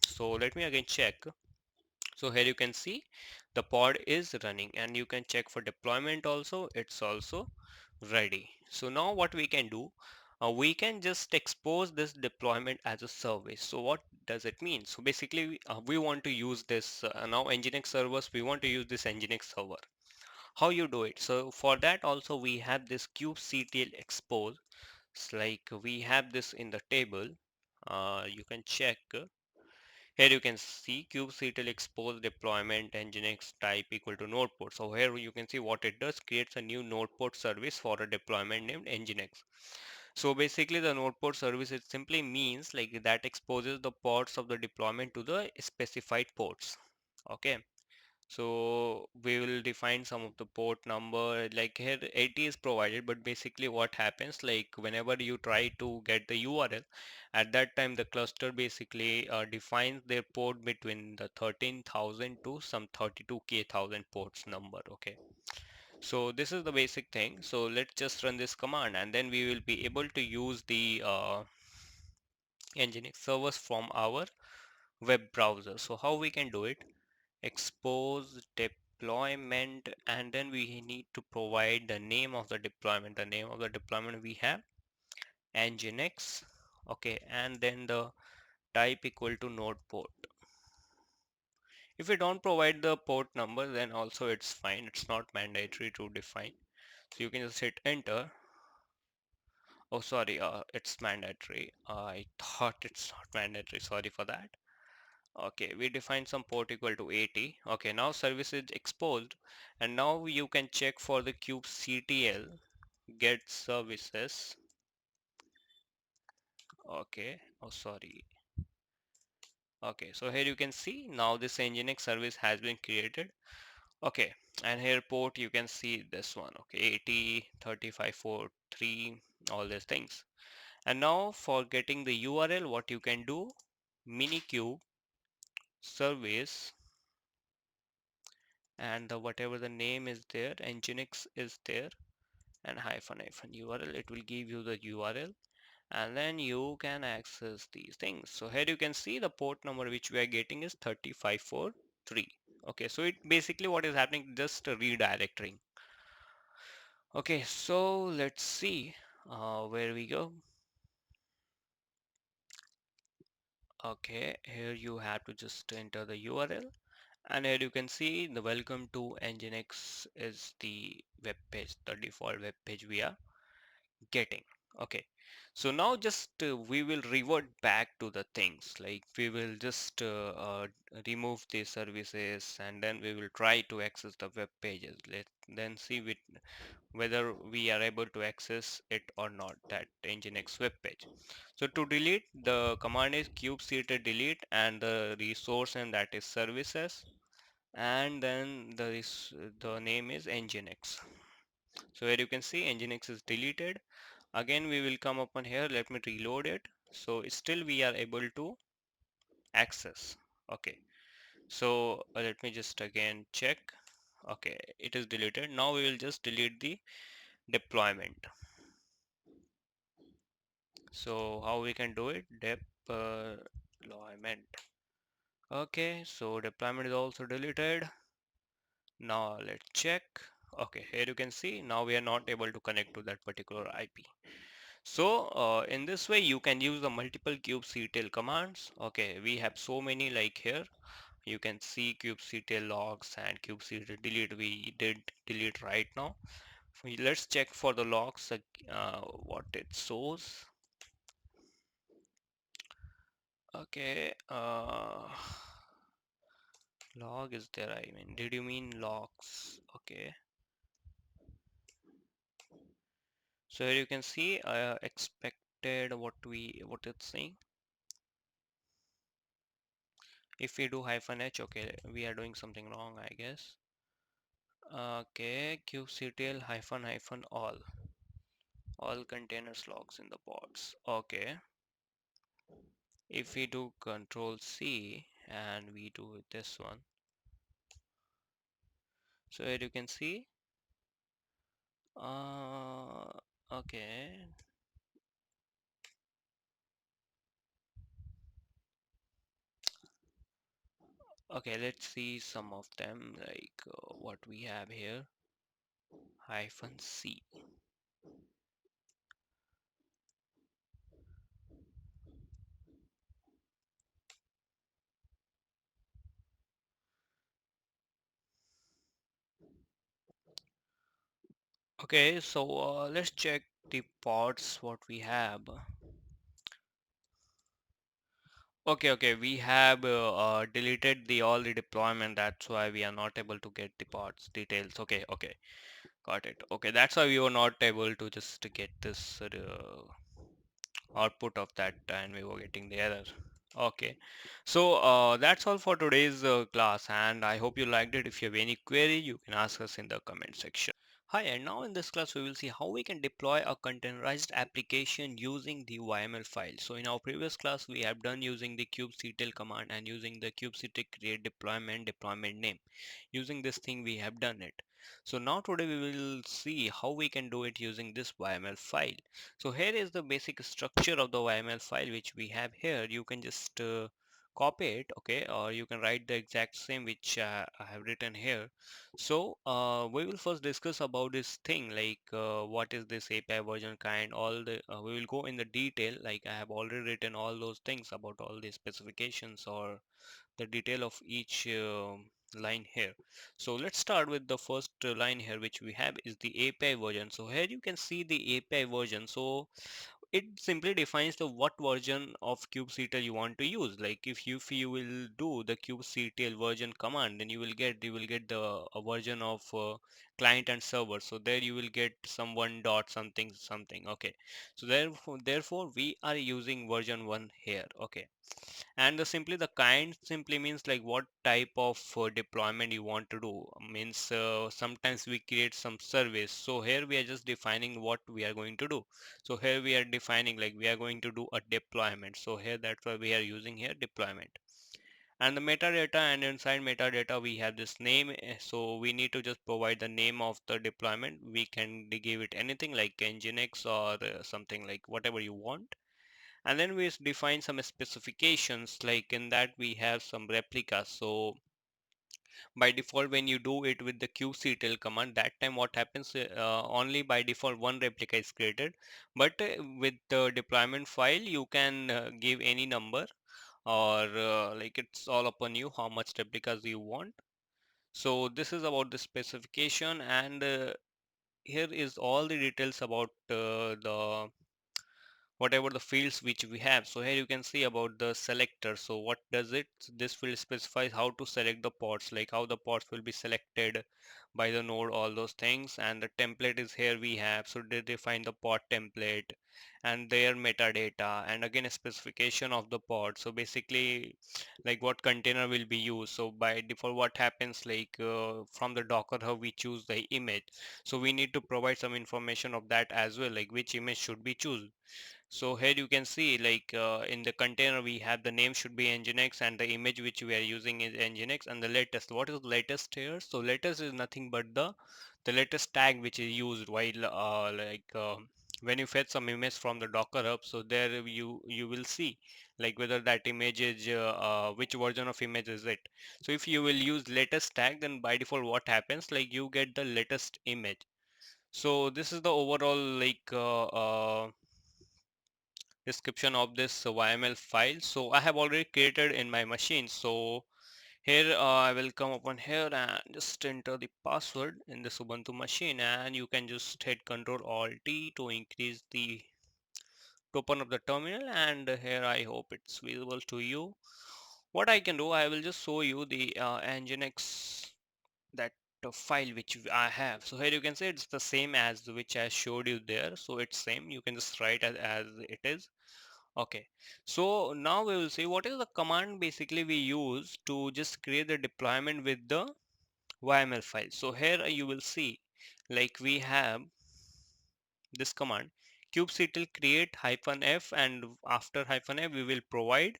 so let me again check. So here you can see the pod is running, and you can check for deployment also, it's also ready. So now what we can do, we can just expose this deployment as a service. So what does it mean? So basically we want to use this now Nginx servers, we want to use this Nginx server. How you do it? So for that also we have this kubectl expose. It's like we have this in the table. You can check. Here you can see kubectl expose deployment nginx type equal to node port. So here you can see what it does, creates a new node port service for a deployment named nginx. So basically the node port service, it simply means like that exposes the ports of the deployment to the specified ports. Okay, so we will define some of the port number, like here 80 is provided, but basically what happens, like whenever you try to get the URL, at that time the cluster basically defines their port between the 13,000 to some 32k thousand ports number. Okay, so this is the basic thing. So let's just run this command, and then we will be able to use the Nginx servers from our web browser. So how we can do it? Expose deployment, and then we need to provide the name of the deployment. The name of the deployment we have nginx. Okay, and then the type equal to node port. If we don't provide the port number, then also it's fine, it's not mandatory to define. So you can just hit enter. Oh sorry, it's mandatory. I thought it's not mandatory, sorry for that. Okay, we define some port equal to 80. Okay, now service is exposed, and now you can check for the kubectl get services. Okay, oh sorry. Okay, so here you can see now this nginx service has been created. Okay, and here port you can see this one. Okay, 80 3543, all these things. And now for getting the URL, what you can do, minikube service, and the whatever the name is there, nginx is there, and hyphen hyphen URL, it will give you the URL, and then you can access these things. So here you can see the port number which we are getting is 3543. Okay, so it basically what is happening, just a redirecting. Okay, so let's see where we go. Okay, here you have to just enter the URL, and here you can see the welcome to nginx is the web page, the default web page we are getting. Okay, so now just we will revert back to the things, like we will just remove the services, and then we will try to access the web pages. Let then see whether we are able to access it or not, that nginx web page. So to delete, the command is kubectl delete, and the resource, and that is services, and then the name is nginx. So here you can see nginx is deleted. Again we will come upon here, let me reload it. So still we are able to access. Okay, so let me just again check. Okay, it is deleted. Now we will just delete the deployment. So how we can do it? Deployment. Okay, so deployment is also deleted. Now let's check. Okay, here you can see now we are not able to connect to that particular IP. So in this way you can use the multiple kubectl commands. Okay, we have so many, like here you can see kubectl logs and kubectl delete. We did delete right now. Let's check for the logs, what it shows. Okay, log is there, I mean, did you mean logs? Okay, so here you can see expected, what it's saying. If we do hyphen h, okay, we are doing something wrong, I guess. Okay, kubectl hyphen hyphen all containers logs in the pods. Okay, if we do control C and we do this one, so here you can see, uh, okay, okay, let's see some of them, like what we have here, hyphen C. Okay, so let's check the pods what we have. Okay, okay, we have deleted the all the deployment. That's why we are not able to get the pods details. Okay, okay, got it. Okay, that's why we were not able to just get this output of that, and we were getting the error. Okay, so that's all for today's class, and I hope you liked it. If you have any query, you can ask us in the comment section. Hi, and now in this class we will see how we can deploy a containerized application using the YML file. So in our previous class we have done using the kubectl command and using the kubectl create deployment name. Using this thing we have done it. So now today we will see how we can do it using this YML file. So here is the basic structure of the YML file which we have here. You can just copy it, okay, or you can write the exact same which I have written here. So we will first discuss about this thing, like what is this API version kind, all the we will go in the detail, like I have already written all those things about all the specifications or the detail of each line here. So let's start with the first line here which we have is the API version. So here you can see the API version. So it simply defines the what version of kubectl you want to use. Like if you will do the kubectl version command, then you will get the version of client and server. So there you will get some one dot something something. Okay, so therefore we are using version 1 here. Okay, and simply the kind simply means like what type of deployment you want to do. Means sometimes we create some service, so here we are just defining what we are going to do. So here we are defining like we are going to do a deployment, so here that's why we are using here deployment. And the metadata, and inside metadata we have this name, so we need to just provide the name of the deployment. We can give it anything like nginx or something like whatever you want. And then we define some specifications, like in that we have some replicas. So by default when you do it with the kubectl command, that time what happens, only by default one replica is created, but with the deployment file you can give any number, or like it's all upon you how much replicas you want. So this is about the specification, and here is all the details about the whatever the fields which we have. So here you can see about the selector. So what does it, this field specifies how to select the pods, like how the pods will be selected by the node, all those things. And the template is here we have, so they define the pod template and their metadata, and again a specification of the pod. So basically like what container will be used. So by default what happens, like from the docker hub we choose the image, so we need to provide some information of that as well, like which image should be chosen. So here you can see like in the container we have the name should be nginx, and the image which we are using is nginx, and the latest, what is the latest here? So latest is nothing but the latest tag which is used while when you fetch some image from the Docker hub, so there you will see like whether that image is which version of image is it. So if you will use latest tag, then by default what happens, like you get the latest image. So this is the overall like description of this YML file. So I have already created in my machine. So here I will come upon here and just enter the password in this Ubuntu machine, and you can just hit Control Alt T to increase the to open up the terminal. And here I hope it's visible to you. What I can do, I will just show you the nginx, that file which I have. So here you can see it's the same as which I showed you there. So it's same, you can just write as it is. Okay, so now we will see what is the command basically we use to just create the deployment with the YML file. So here you will see like we have this command kubectl create -f, and after -f we will provide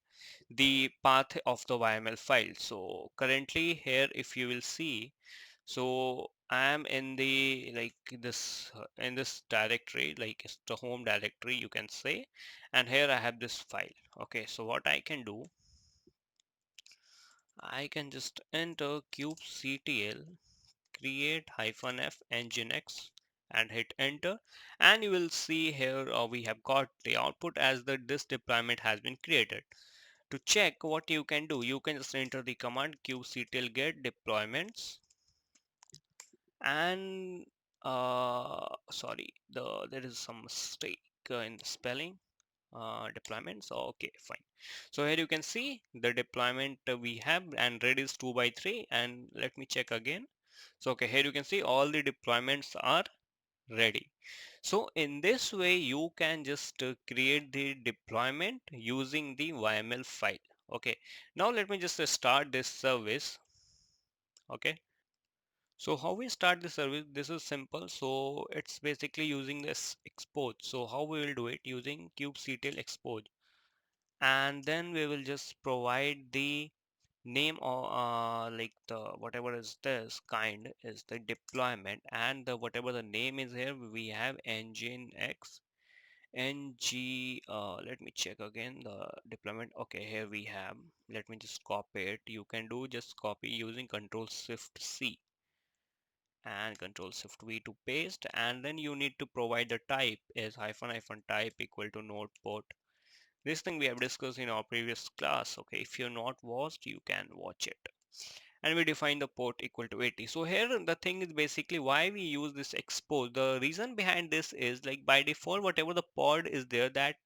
the path of the YML file. So currently here if you will see, so I am in the like this in this directory, like it's the home directory you can say, and here I have this file. Okay, so what I can do, I can just enter kubectl create -f nginx and hit enter, and you will see here we have got the output as the this deployment has been created. To check what you can do, you can just enter the command kubectl get deployments, and sorry, there is some mistake in the spelling, deployments. Okay, fine. So here you can see the deployment we have, and red is 2 by 3, and let me check again. So okay, here you can see all the deployments are ready. So in this way you can just create the deployment using the YML file. Okay, now let me just start this service. Okay, so how we start the service, this is simple. So it's basically using this expose. So how we will do it, using kubectl expose, and then we will just provide the name or like the whatever is this kind is the deployment, and the whatever the name is here we have nginx ng let me check again the deployment. Okay, here we have, let me just copy it. You can do just copy using control shift C and control shift V to paste, and then you need to provide the type is hyphen type equal to node port. This thing we have discussed in our previous class. Okay, if you're not watched, you can watch it. And we define the port equal to 80. So here the thing is basically why we use this expose. The reason behind this is like by default whatever the pod is there, that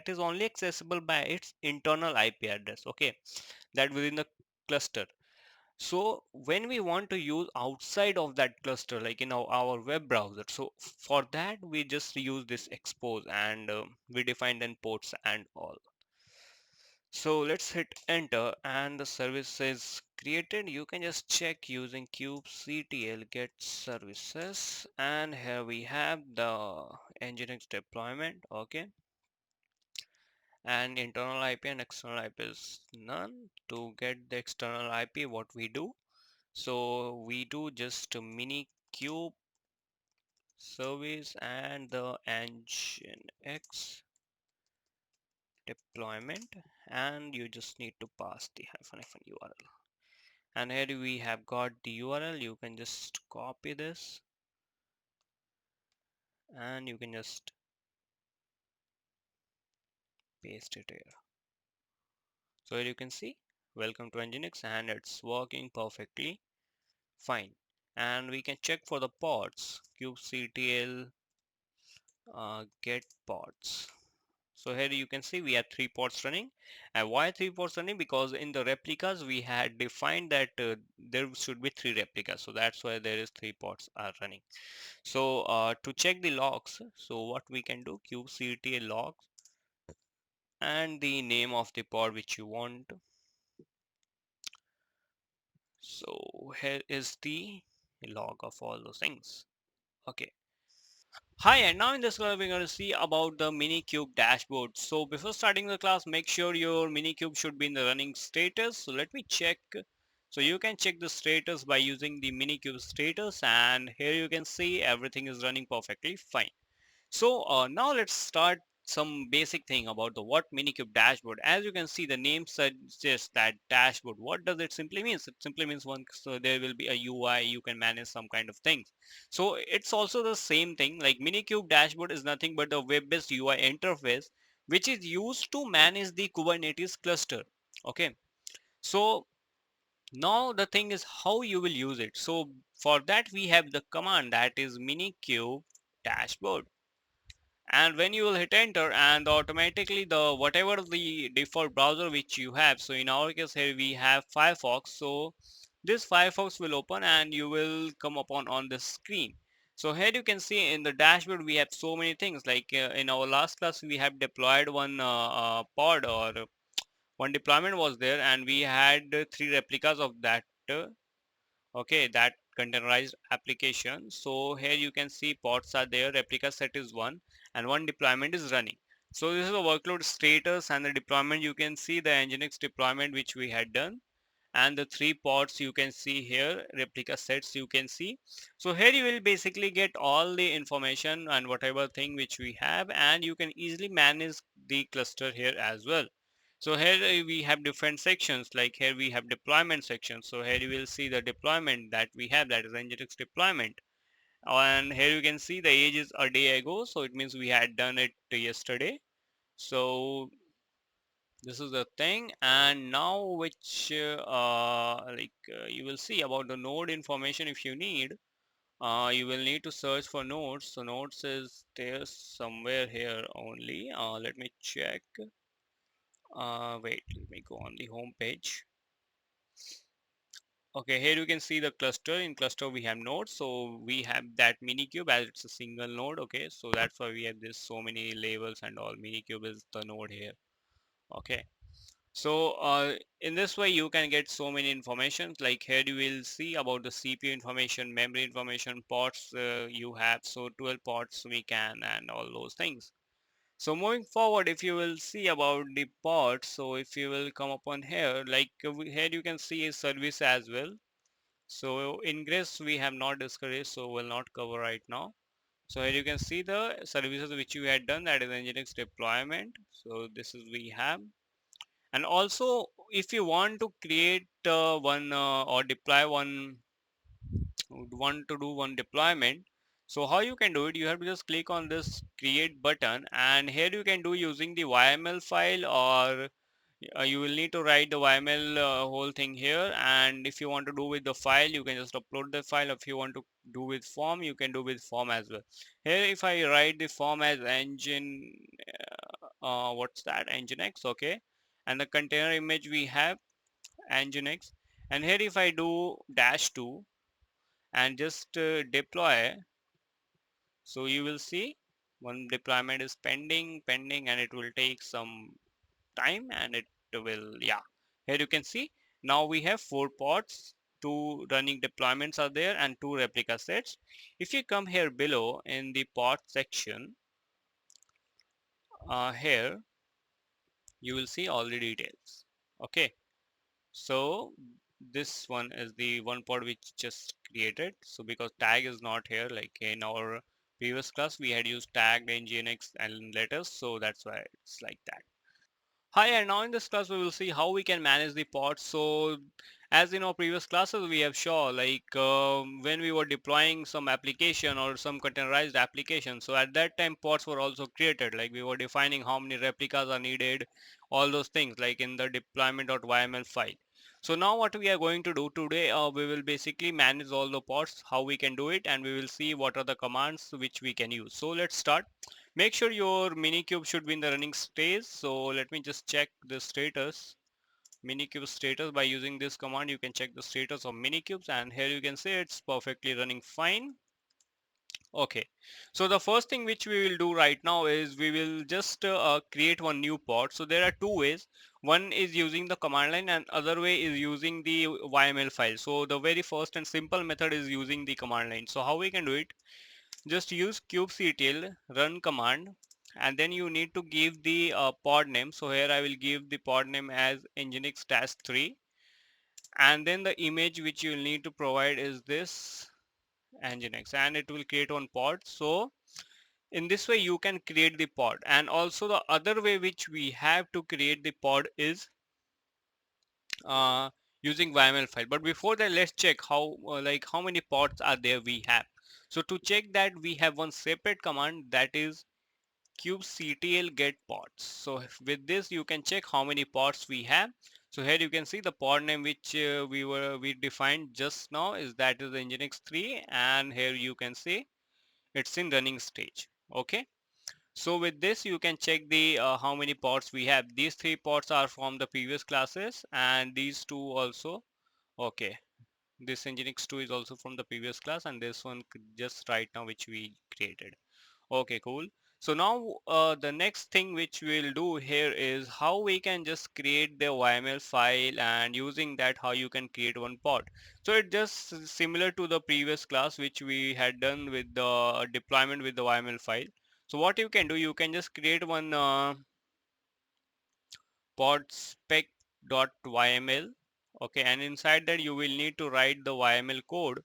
is only accessible by its internal IP address. Okay, that within the cluster. So when we want to use outside of that cluster, like in our web browser, so for that we just use this expose, and we define then ports and all. So let's hit enter, and the service is created. You can just check using kubectl get services, and here we have the nginx deployment. Okay, and internal IP and external IP is none. To get the external IP, what we do, so we do just a mini cube service and the nginx deployment, and you just need to pass the hyphen URL. And here we have got the URL. You can just copy this and you can just paste it here. So here you can see welcome to nginx, and it's working perfectly fine. And we can check for the pods kubectl get pods. So here you can see we have 3 pods running. And why 3 pods running? Because in the replicas we had defined that there should be 3 replicas. So that's why there is 3 pods are running. So to check the logs, so what we can do, kubectl logs and the name of the pod which you want. So here is the log of all those things. Okay. Hi, and now in this class we're going to see about the Minikube dashboard. So before starting the class, make sure your Minikube should be in the running status. So let me check. So you can check the status by using the Minikube status, and here you can see everything is running perfectly fine. So now let's start some basic thing about the what minikube dashboard. As you can see, the name suggests that dashboard. What does it simply means? It simply means one, so there will be a UI, you can manage some kind of things. So it's also the same thing, like minikube dashboard is nothing but a web-based UI interface which is used to manage the Kubernetes cluster. Okay, so now the thing is how you will use it. So for that we have the command that is minikube dashboard, and when you will hit enter, and automatically the whatever the default browser which you have, so in our case here we have Firefox, so this Firefox will open and you will come upon on the screen. So here you can see in the dashboard we have so many things, like in our last class we have deployed one pod, or one deployment was there, and we had three replicas of that okay, that containerized application. So here you can see pods are there, replica set is one, and one deployment is running. So this is the workload status and the deployment. You can see the nginx deployment which we had done, and the three pods you can see here, replica sets you can see. So here you will basically get all the information and whatever thing which we have, and you can easily manage the cluster here as well. So here we have different sections, like here we have deployment section. So here you will see the deployment that we have, that is nginx deployment, and here you can see the age is a day ago, so it means we had done it yesterday. So this is the thing. And now which you will see about the node information. If you need, you will need to search for nodes. So nodes is there somewhere here only. Let me check. Wait, let me go on the home page. Okay, here you can see the cluster. In cluster we have nodes, so we have that minikube as it's a single node. Okay, so that's why we have this so many labels and all. Minikube is the node here. Okay, so in this way you can get so many information. Like here you will see about the CPU information, memory information, ports you have, so 12 ports we can, and all those things. So moving forward, if you will see about the pods, so if you will come upon here, like here you can see a service as well. So ingress we have not discussed, so we'll not cover right now. So here you can see the services which we had done, that is nginx deployment. So this is we have. And also if you want to create one or deploy one, would want to do one deployment, so how you can do it, you have to just click on this create button, and here you can do using the YML file, or you will need to write the YML whole thing here. And if you want to do with the file, you can just upload the file. If you want to do with form, you can do with form as well. Here if I write the form as engine, what's that, nginx, okay, and the container image we have nginx, and here if I do -2 and just deploy, so you will see one deployment is pending, and it will take some time, and it will, yeah, here you can see now we have 4 pods, 2 running deployments are there, and 2 replica sets. If you come here below in the pod section, here you will see all the details. Okay, so this one is the one pod which just created. So because tag is not here, like in our previous class we had used tagged nginx and letters, so that's why it's like that. Hi, and now in this class we will see how we can manage the pods. So as in our previous classes we have shown, like when we were deploying some application or some containerized application, so at that time pods were also created, like we were defining how many replicas are needed, all those things like in the deployment.yml file. So now what we are going to do today, we will basically manage all the pods, how we can do it, and we will see what are the commands which we can use. So let's start. Make sure your minikube should be in the running stage. So let me just check the status, minikube status. By using this command you can check the status of minikubes, and here you can say it's perfectly running fine. Okay, so the first thing which we will do right now is we will just create one new pod. So there are two ways. One is using the command line, and other way is using the YML file. So the very first and simple method is using the command line. So how we can do it, just use kubectl run command, and then you need to give the pod name. So here I will give the pod name as nginx-3, and then the image which you will need to provide is this nginx, and it will create one pod. So In this way you can create the pod. And also the other way which we have to create the pod is uh, using YML file. But before that, let's check how like how many pods are there we have. So to check that, we have one separate command, that is kubectl get pods. So with this you can check how many pods we have. So here you can see the pod name which we defined just now is, that is nginx 3, and here you can see it's in running stage. Okay, so with this you can check the how many pods we have. These three pods are from the previous classes, and these two also. Okay, this nginx 2 is also from the previous class, and this one just right now which we created. Okay, cool. So now the next thing which we'll do here is how we can just create the YML file, and using that how you can create one pod. So it just similar to the previous class which we had done with the deployment with the YML file. So what you can do, you can just create one pod spec.yml. Okay, and inside that you will need to write the YML code.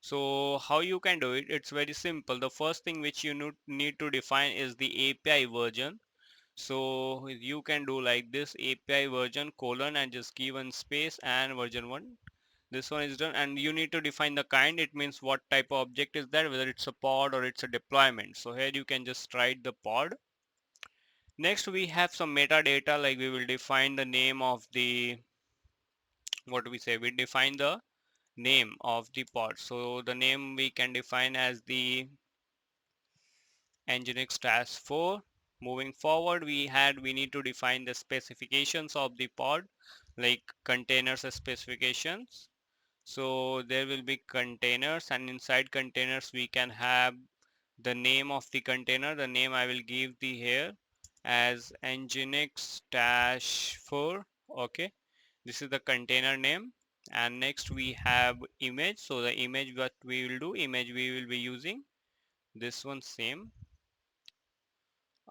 So how you can do it, it's very simple. The first thing which you need to define is the API version. So you can do like this, API version colon, and just give one space and version 1. This one is done, and you need to define the kind. It means what type of object is that, whether it's a pod or it's a deployment. So here you can just write the pod. Next we have some metadata, like we will define the name of the, what do we say, we define the name of the pod. So the name we can define as the nginx dash 4. Moving forward, we need to define the specifications of the pod, like containers specifications. So there will be containers, and inside containers we can have the name of the container. The name I will give the here as nginx dash 4. Okay, this is the container name. And next we have image. So the image, what we will do, image we will be using this one same,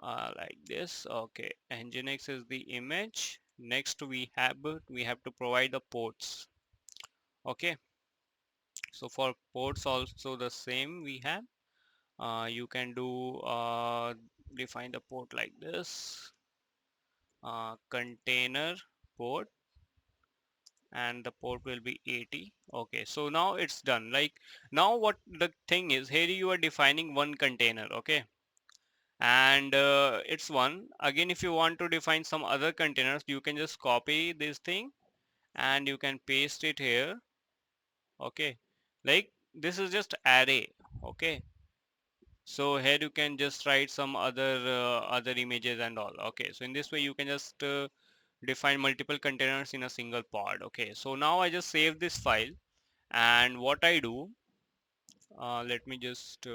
like this. Okay, nginx is the image. Next we have to provide the ports. Okay, so for ports also the same we have. You can do define the port like this, container port, and the port will be 80. Okay, so now it's done. Like now what the thing is, here you are defining one container. Okay, and it's one. Again, if you want to define some other containers, you can just copy this thing and you can paste it here. Okay, like this is just array. Okay, so here you can just write some other images and all. Okay, so in this way you can just define multiple containers in a single pod. Okay, so now I just save this file, and what I do, let me just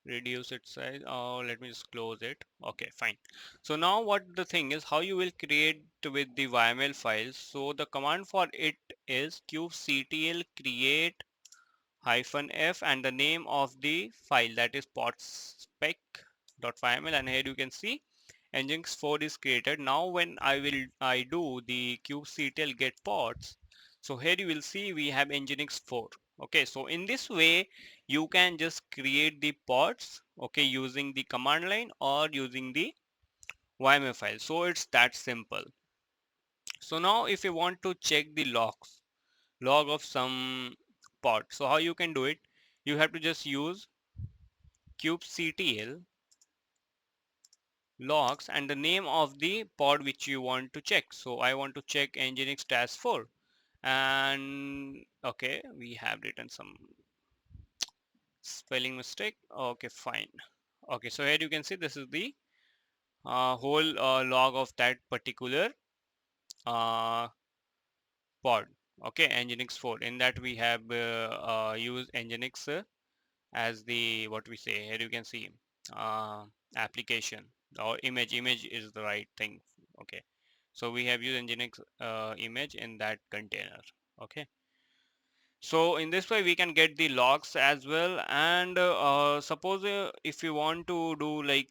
reduce its size, let me just close it. Okay, fine. So now what the thing is, how you will create with the YML files. So the command for it is kubectl create hyphen f, and the name of the file, that is podspec.yml, and here you can see nginx 4 is created. Now when I do the kubectl get pods, so here you will see we have nginx 4. Okay, so in this way you can just create the pods, okay, using the command line or using the YML file. So it's that simple. So now if you want to check the log of some pod, so how you can do it, you have to just use kubectl logs and the name of the pod which you want to check. So I want to check nginx dash 4, and okay, we have written some spelling mistake. Okay, fine. Okay, so here you can see this is the whole log of that particular uh, pod. Okay, nginx 4, in that we have used nginx as the, what we say, here you can see uh, application or image is the right thing. Okay, so we have used nginx image in that container. Okay, so in this way we can get the logs as well. And suppose if you want to do like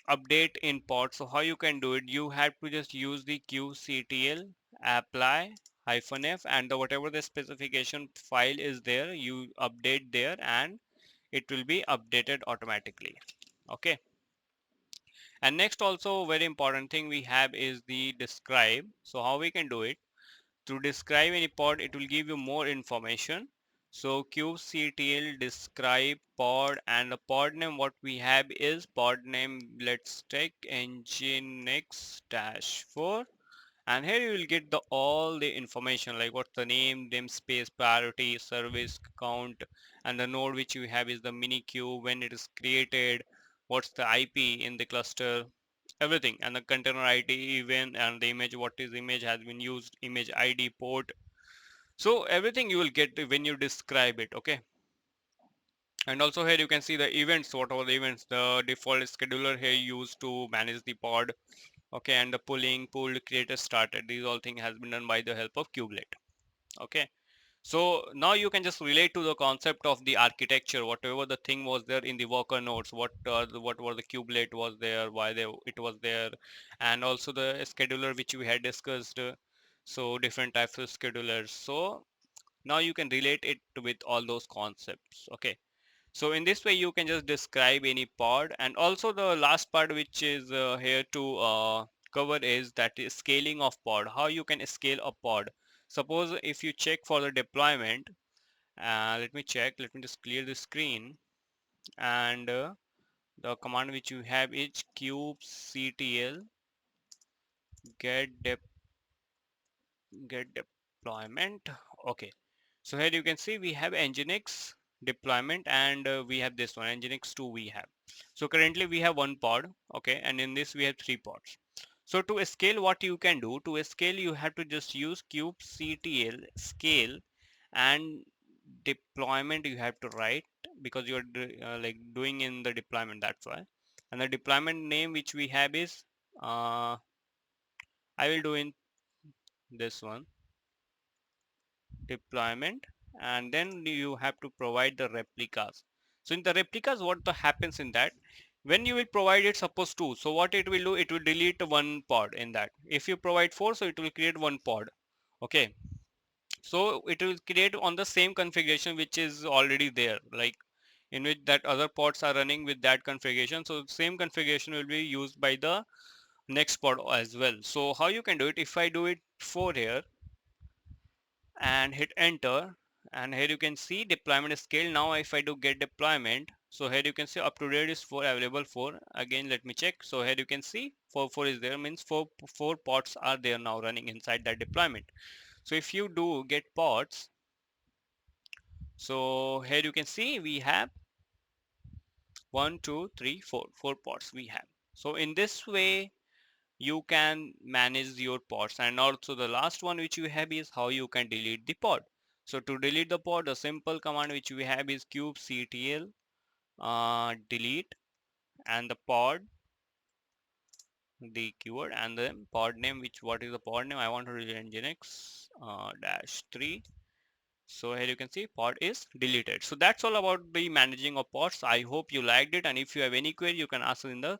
update in pod, so how you can do it, you have to just use the kubectl apply hyphen f, and the whatever the specification file is there, you update there, and it will be updated automatically. Okay. And next also very important thing we have is the describe. So how we can do it? To describe any pod, it will give you more information. So kubectl describe pod, and the pod name what we have is pod name, let's take nginx dash 4, and here you will get the all the information like what's the name, namespace, priority, service count, and the node which you have is the minikube, when it is created, what's the IP in the cluster, everything, and the container ID even, and the image, what is image has been used, image ID, port. So everything you will get when you describe it. Okay. And also here you can see the events, what are the events, the default scheduler here used to manage the pod. Okay, and the pulling, pulled, created, started, these all things has been done by the help of kubelet. Okay. So now you can just relate to the concept of the architecture, whatever the thing was there in the worker nodes, what were the kubelet was there, why it was there, and also the scheduler which we had discussed. So different types of schedulers. So now you can relate it with all those concepts. Okay. So in this way you can just describe any pod, and also the last part which is here to cover is that is scaling of pod, how you can scale a pod. Suppose if you check for the deployment, let me check, let me just clear the screen, and the command which you have is kubectl get get deployment. Okay. So here you can see we have nginx deployment, and we have this one nginx 2 we have. So currently we have one pod. Okay, and in this we have three pods. So to scale, what you can do to scale, you have to just use kubectl scale, and deployment you have to write, because you are like doing in the deployment, that's why. And the deployment name which we have is I will do in this one deployment, and then you have to provide the replicas. So in the replicas, what the happens in that, when you will provide it suppose 2, so what it will do, it will delete one pod in that. If you provide 4, so it will create one pod. Okay. So it will create on the same configuration which is already there, like in which that other pods are running with that configuration. So same configuration will be used by the next pod as well. So how you can do it, if I do it 4 here and hit enter, and here you can see deployment scale. Now if I do get deployment, so here you can see up to date is 4, available 4. Again let me check, so here you can see 4 is there, means 4 pods are there now running inside that deployment. So if you do get pods, so here you can see we have 1 2 3 4 pods we have. So in this way you can manage your pods. And also the last one which you have is how you can delete the pod. So to delete the pod, the simple command which we have is kubectl delete, and the pod, the keyword, and the pod name, which what is the pod name, I want to delete nginx dash 3. So here you can see pod is deleted. So that's all about the managing of pods. I hope you liked it, and if you have any query you can ask in the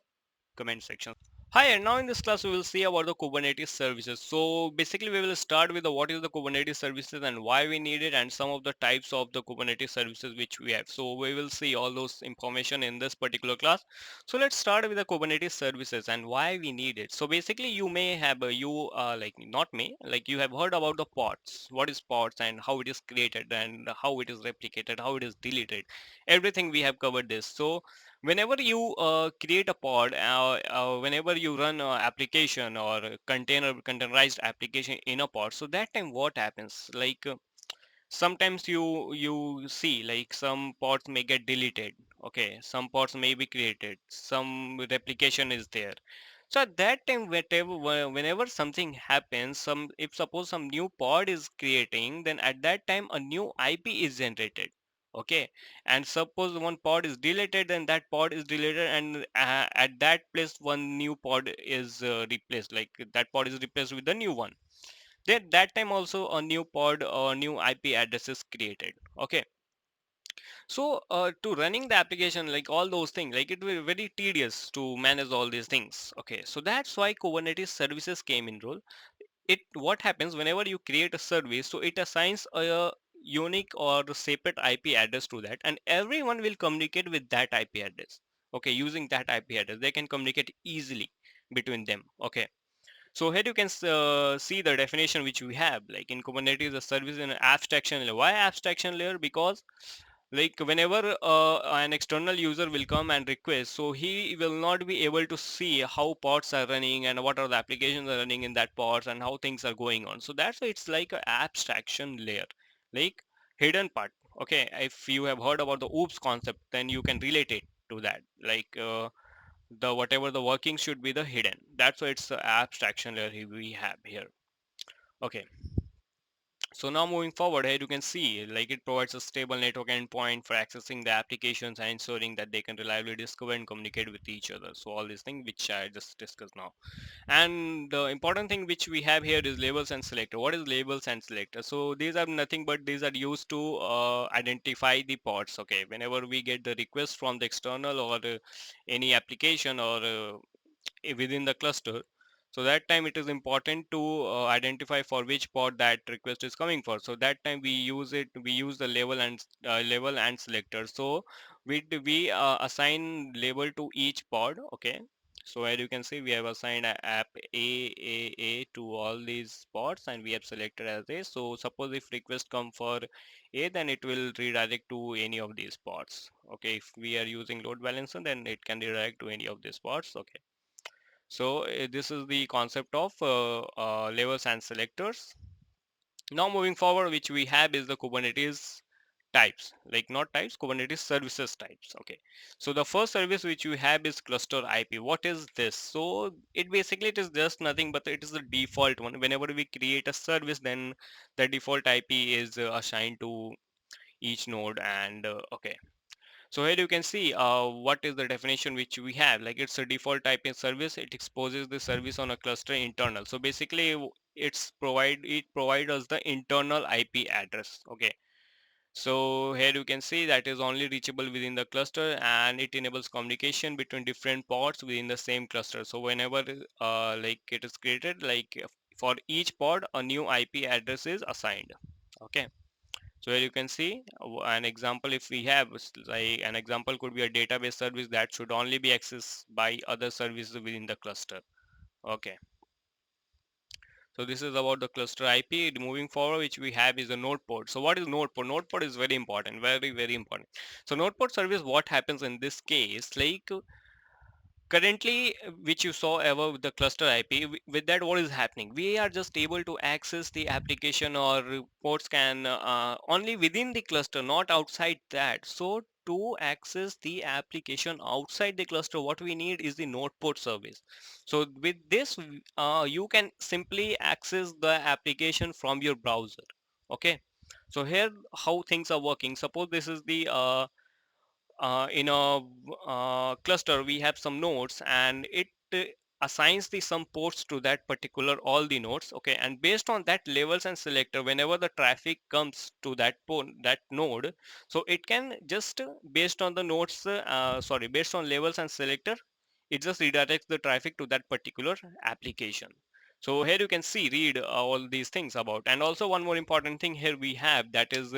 comment section. Hi, and now in this class we will see about the Kubernetes services. So basically we will start with the what is the Kubernetes services and why we need it, and some of the types of the Kubernetes services which we have. So we will see all those information in this particular class. So let's start with the Kubernetes services and why we need it. So basically you may have like not me, like you have heard about the pods. What is pods and how it is created and how it is replicated, how it is deleted. Everything we have covered this. So whenever you create a pod, whenever you run a application or a containerized application in a pod, so that time what happens, like sometimes you see like some pods may get deleted. Okay, some pods may be created, some replication is there. So at that time, whenever something happens, some if suppose some new pod is creating, then at that time a new IP is generated. Okay, and suppose one pod is deleted, then that pod is deleted, and at that place one new pod is replaced. Like that pod is replaced with the new one. Then that time also a new pod or new IP address is created. Okay, so to running the application, like all those things, like it will be very tedious to manage all these things. Okay, so that's why Kubernetes services came in role. It what happens whenever you create a service, so it assigns a unique or separate IP address to that, and everyone will communicate with that IP address. Okay, using that IP address, they can communicate easily between them. Okay, so here you can see the definition which we have. Like in Kubernetes, the service in an abstraction layer. Why abstraction layer? Because like whenever an external user will come and request, so he will not be able to see how pods are running and what are the applications are running in that pods and how things are going on. So that's why it's like an abstraction layer, like hidden part. Okay, if you have heard about the oops concept, then you can relate it to that. Like the whatever the working should be the hidden. That's why it's the abstraction layer we have here. Okay, so now moving forward, here you can see like it provides a stable network endpoint for accessing the applications and ensuring that they can reliably discover and communicate with each other. So all these things which I just discussed now. And the important thing which we have here is labels and selector. What is labels and selector? So these are nothing but these are used to identify the pods. Okay, whenever we get the request from the external or any application or within the cluster, so that time it is important to identify for which pod that request is coming for. So that time we use the label and selector. So we assign label to each pod. Okay, so as you can see, we have assigned app a to all these pods, and we have selected as a. So suppose if request come for a, then it will redirect to any of these pods. Okay, if we are using load balancer, then it can redirect to any of these pods. Okay, so this is the concept of labels and selectors. Now moving forward, which we have is the Kubernetes types, like not types, Kubernetes services types. Okay, so the first service which we have is cluster IP. What is this? So it is just nothing but it is the default one. Whenever we create a service, then the default IP is assigned to each node. And okay, so here you can see what is the definition which we have. Like it's a default type in service. It exposes the service on a cluster internal. So basically, it provide us the internal IP address. Okay. So here you can see that is only reachable within the cluster, and it enables communication between different pods within the same cluster. So whenever like it is created, like for each pod, a new IP address is assigned. Okay. So here you can see an example. If we have like an example could be a database service that should only be accessed by other services within the cluster. Okay. So this is about the cluster IP. Moving forward, which we have is a node port. So what is node port? Node port is very important, very important. So node port service, what happens in this case, like currently which you saw above the cluster IP, with that what is happening, we are just able to access the application or reports can only within the cluster, not outside that. So to access the application outside the cluster, what we need is the node port service. So with this you can simply access the application from your browser. Okay, so here how things are working. Suppose this is the in a cluster we have some nodes, and it assigns the some ports to that particular all the nodes. Okay, and based on that labels and selector, whenever the traffic comes to that port, that node, so it can just based on the nodes sorry, based on labels and selector, it just redirects the traffic to that particular application. So here you can see read all these things about. And also one more important thing here we have, that is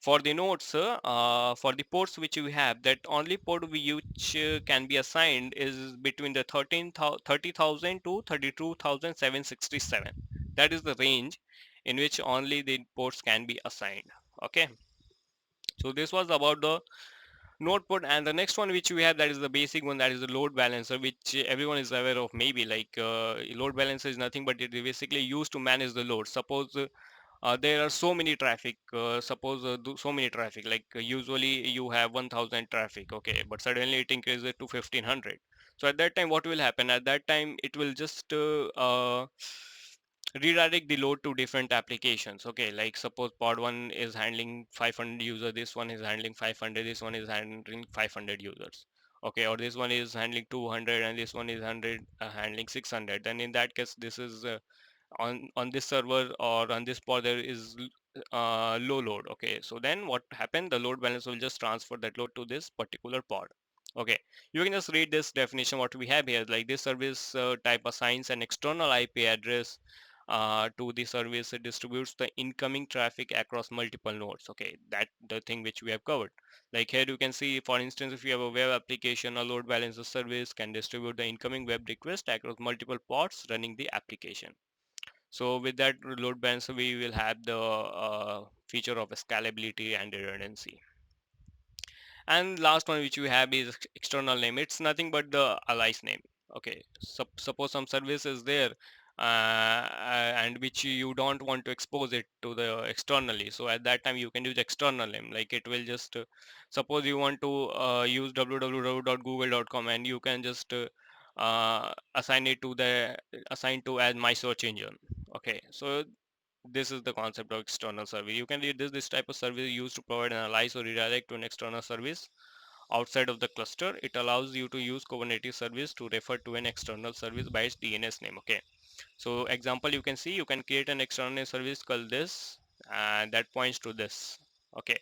for the nodes, for the ports which we have, that only port which can be assigned is between the 30,000 to 32,767. That is the range in which only the ports can be assigned. Okay, so this was about the node port. And the next one which we have, that is the basic one, that is the load balancer, which everyone is aware of. Maybe like load balancer is nothing but it is basically used to manage the load. Suppose there are so many traffic, suppose so many traffic, like usually you have 1000 traffic. Okay, but suddenly it increases to 1500. So at that time what will happen, at that time it will just redirect the load to different applications. Okay, like suppose pod 1 is handling 500 users, this one is handling 500, this one is handling 500 users. Okay, or this one is handling 200 and this one is 100 handling 600. Then in that case, this is on this server or on this pod there is low load. Okay, so then what happened, the load balance will just transfer that load to this particular pod. Okay, you can just read this definition what we have here. Like this service type assigns an external IP address to the service. It distributes the incoming traffic across multiple nodes. Okay, that the thing which we have covered. Like here you can see, for instance, if you have a web application, a load balancer service can distribute the incoming web request across multiple pods running the application. So with that load balancer, we will have the feature of scalability and redundancy. And last one which we have is external name. It's nothing but the alias name. Okay, suppose some service is there, and which you don't want to expose it to the externally, so at that time you can use external name. Like it will just suppose you want to use www.google.com, and you can just assign it to the assign to as my search engine. Okay, so this is the concept of external service. You can read this type of service used to provide an alias or redirect to an external service outside of the cluster. It allows you to use Kubernetes service to refer to an external service by its DNS name. Okay, so example, you can see you can create an external service called this, and that points to this. Okay,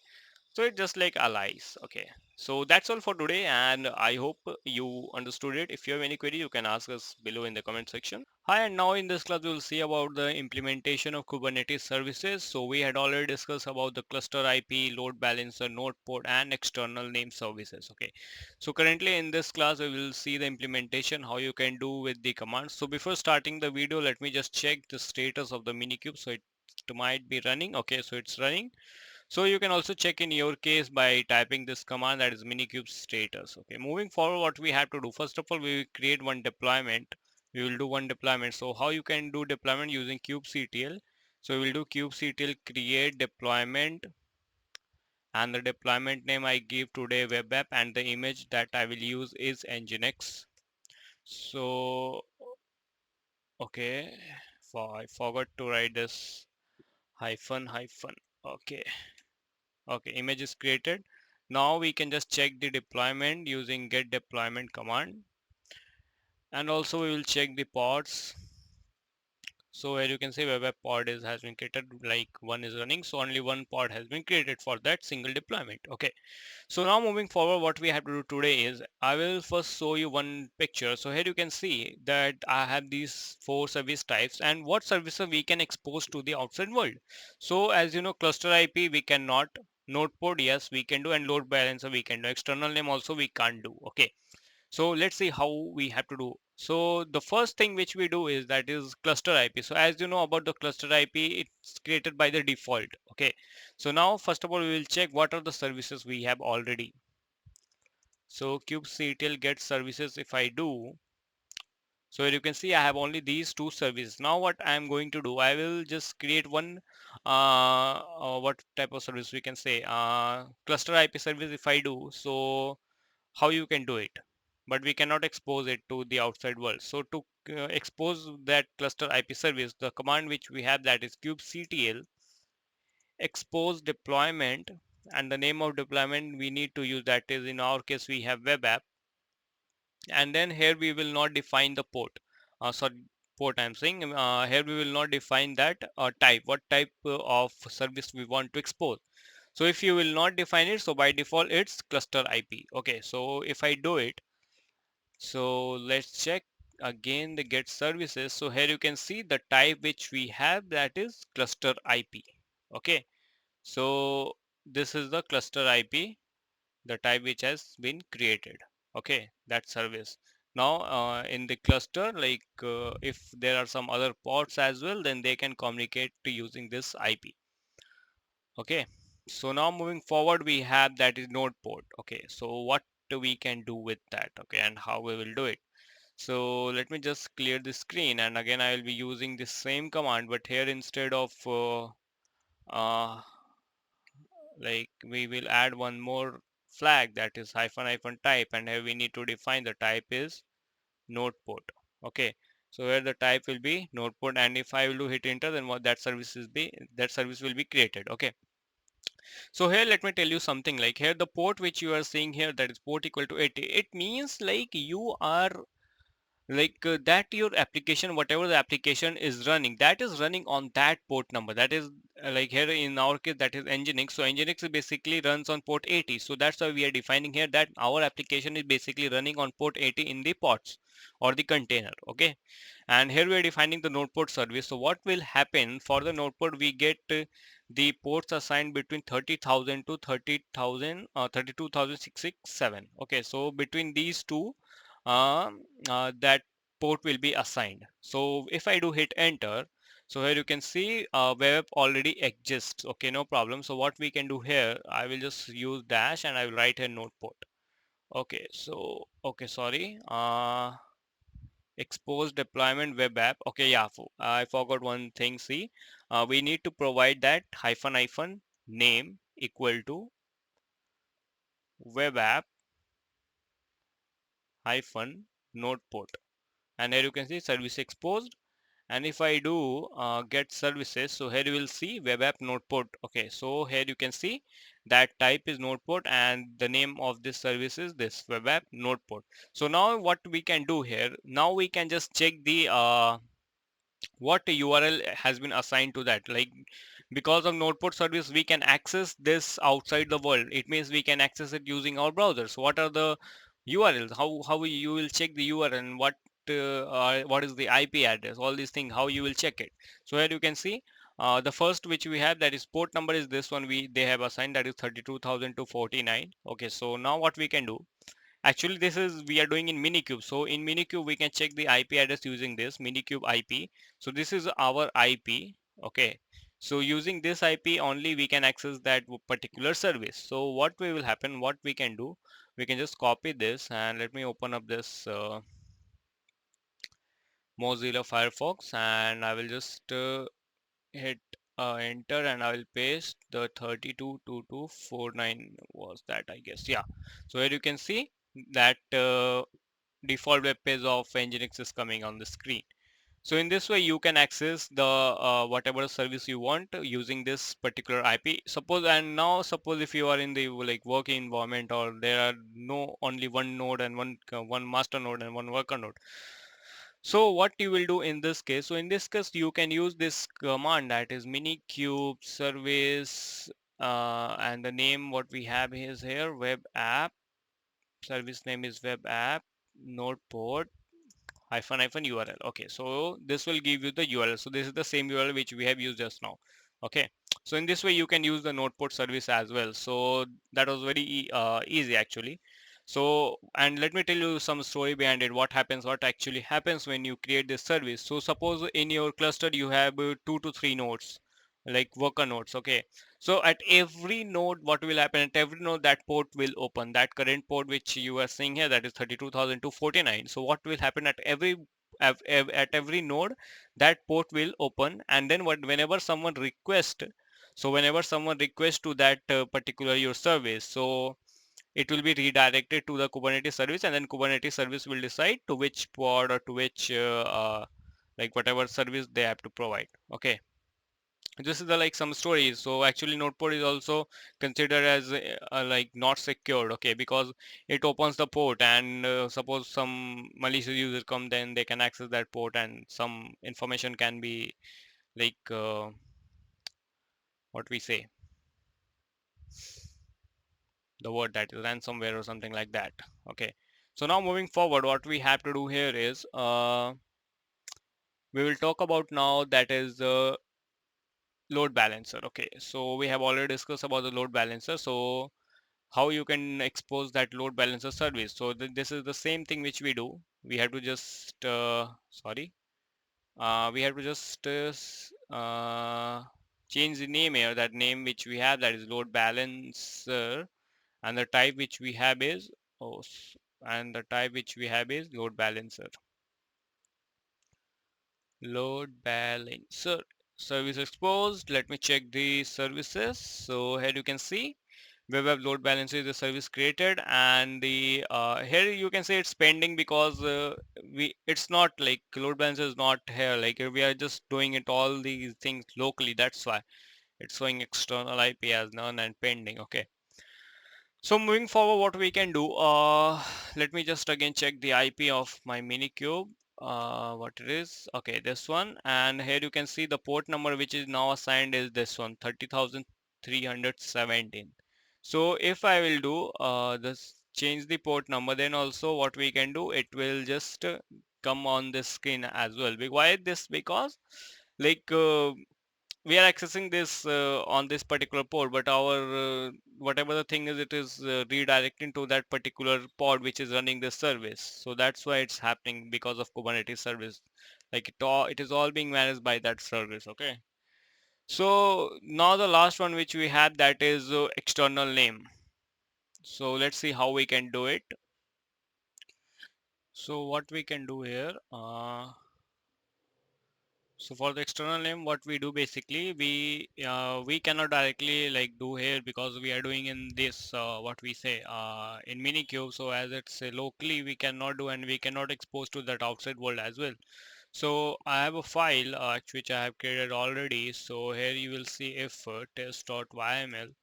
so it's just like allies. Okay, so that's all for today, and I hope you understood it. If you have any query, you can ask us below in the comment section. Hi, and now in this class we'll see about the implementation of Kubernetes services. So we had already discussed about the cluster IP, load balancer, node port, and external name services. Okay, so currently in this class we will see the implementation, how you can do with the commands. So before starting the video, let me just check the status of the minikube. So it might be running. Okay, so it's running. So you can also check in your case by typing this command, that is minikube status. Okay, moving forward, what we have to do, first of all, we will create one deployment. We will do one deployment. So how you can do deployment using kubectl? So we will do kubectl create deployment, and the deployment name I give today web app, and the image that I will use is nginx. So okay, I forgot to write this hyphen hyphen. Okay. Okay, image is created. Now we can just check the deployment using get deployment command, and also we will check the pods. So here you can see web app pod is has been created, like one is running, so only one pod has been created for that single deployment. Okay, so now moving forward, what we have to do today is I will first show you one picture. So here you can see that I have these four service types and what services we can expose to the outside world. So as you know, cluster IP we cannot, node port yes we can do, and load balancer we can do, external name also we can't do. Okay, so let's see how we have to do. So the first thing which we do is that is cluster IP. So as you know about the cluster IP, it's created by the default. Okay, so now first of all we will check what are the services we have already. So kubectl get services, if I do, so you can see I have only these two services. Now what I am going to do, I will just create one what type of service we can say, cluster IP service. If I do, so how you can do it, but we cannot expose it to the outside world. So to expose that cluster IP service, the command which we have, that is kubectl expose deployment, and the name of deployment we need to use, that is in our case we have web app, and then here we will not define the port, sorry, port I'm saying, here we will not define that type, what type of service we want to expose. So if you will not define it, so by default it's cluster IP. Okay, so if I do it, so let's check again the get services. So here you can see the type which we have, that is cluster IP. Okay, so this is the cluster IP, the type which has been created. Okay, that service. Now in the cluster, like if there are some other ports as well, then they can communicate to using this IP. Okay, so now moving forward, we have that is node port. Okay, so what we can do with that, okay, and how we will do it. So let me just clear the screen, and again I will be using the same command, but here instead of uh, like we will add one more flag, that is hyphen hyphen type, and here we need to define the type is node port. Okay, so here the type will be node port, and if I will do hit enter, then what that service is be, that service will be created. Okay, so here let me tell you something, like here the port which you are seeing here, that is port equal to 80, it means like you are that your application, whatever the application is running, that is running on that port number. That is like here in our case, that is nginx. So nginx basically runs on port 80. So that's why we are defining here that our application is basically running on port 80 in the pods or the container. Okay, and here we are defining the node port service. So what will happen for the node port, we get the ports assigned between 30,000 to 30,000 32,667. Okay, so between these two, that port will be assigned. So if I do hit enter, so here you can see web already exists. Okay, no problem. So what we can do here, I will just use dash and I will write a node port. Okay, so okay, sorry. Expose deployment web app. Okay, yeah, I forgot one thing. See, we need to provide that hyphen hyphen name equal to web app hyphen node port. And here you can see service exposed. And if I do get services, so here you will see web app node port. Okay, so here you can see that type is node port and the name of this service is this web app node port. So now what we can do here, now we can just check the what URL has been assigned to that. Like, because of node port service, we can access this outside the world. It means we can access it using our browsers. What are the URLs? How you will check the URL, and what is the IP address? All these things, how you will check it. So here you can see the first which we have, that is port number, is this one they have assigned, that is 32,249. Okay, so now what we can do, actually this is we are doing in minikube. So in minikube we can check the IP address using this minikube IP. So this is our IP. Okay, so using this IP only we can access that particular service. So what will happen, what we can do, we can just copy this, and let me open up this Mozilla Firefox, and I will just hit enter, and I will paste the 322249 was that, I guess. Yeah, so here you can see that default web page of nginx is coming on the screen. So in this way you can access the whatever service you want using this particular IP. Suppose, and now suppose if you are in the like working environment, or there are no only one node and one master node and one worker node. So what you will do in this case, so in this case you can use this command, that is minikube service, and the name what we have is here web app, service name is web app node port hyphen hyphen URL. Okay, so this will give you the URL. So this is the same URL which we have used just now. Okay, so in this way you can use the node port service as well. So that was very easy actually. So, and let me tell you some story behind it. What actually happens when you create this service. So suppose in your cluster you have 2 to 3 nodes, like worker nodes. Okay, so at every node, what will happen, at every node that port will open, that current port which you are seeing here, that is 32,249. So what will happen at every node, that port will open, and then whenever someone request, so whenever someone requests to that particular your service, so it will be redirected to the Kubernetes service, and then Kubernetes service will decide to which pod or to which like whatever service they have to provide. Okay, this is the like some stories. So actually node port is also considered as like not secured. Okay, because it opens the port, and suppose some malicious user come, then they can access that port, and some information can be like what we say, the word that is ransomware or something like that. Okay, so now moving forward, what we have to do here is we will talk about now, that is load balancer. Okay, so we have already discussed about the load balancer. So how you can expose that load balancer service. So this is the same thing which we do. We have to just sorry, we have to just change the name here. That name which we have, that is load balancer, and the type which we have is and the type which we have is load balancer. Load balancer service exposed. Let me check the services. So here you can see web app load balancer is the service created, and the here you can say it's pending, because we it's not like load balancer is not here, like we are just doing it all these things locally. That's why it's showing external IP as none and pending. Okay, So moving forward, what we can do, let me just again check the IP of my minikube. What it is? Okay, this one. And here you can see the port number which is now assigned is this one, 30,317. So if I will do this, change the port number, then also what we can do, it will just come on this screen as well. Why this? Because like we are accessing this on this particular port, but our whatever the thing is, it is redirecting to that particular pod which is running this service. So that's why it's happening because of Kubernetes service. Like it is all being managed by that service. Okay. So now the last one which we have, that is external name. So let's see how we can do it. So what we can do here. So for the external name, what we do basically, we cannot directly like do here because we are doing in this what we say in Minikube. So as it's locally, we cannot do, and we cannot expose to that outside world as well. So I have a file which I have created already. So here you will see if test.yml.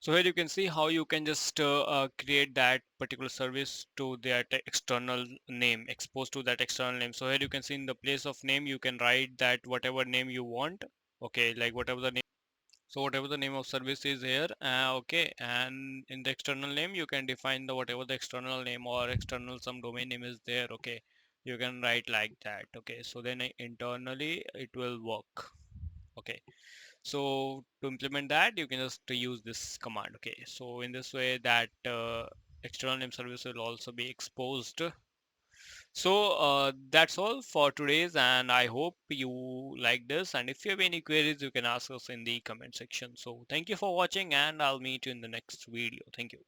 So here you can see how you can just create that particular service to that external name, exposed to that external name. So here you can see in the place of name, you can write that whatever name you want. Okay, like whatever the name. So whatever the name of service is here, okay, and in the external name, you can define the whatever the external name or external some domain name is there. Okay, you can write like that. Okay, so then internally it will work. Okay, so to implement that, you can just use this command. Okay, so in this way that external name service will also be exposed. So that's all for today's, and I hope you like this, and if you have any queries, you can ask us in the comment section. So thank you for watching, and I'll meet you in the next video. Thank you.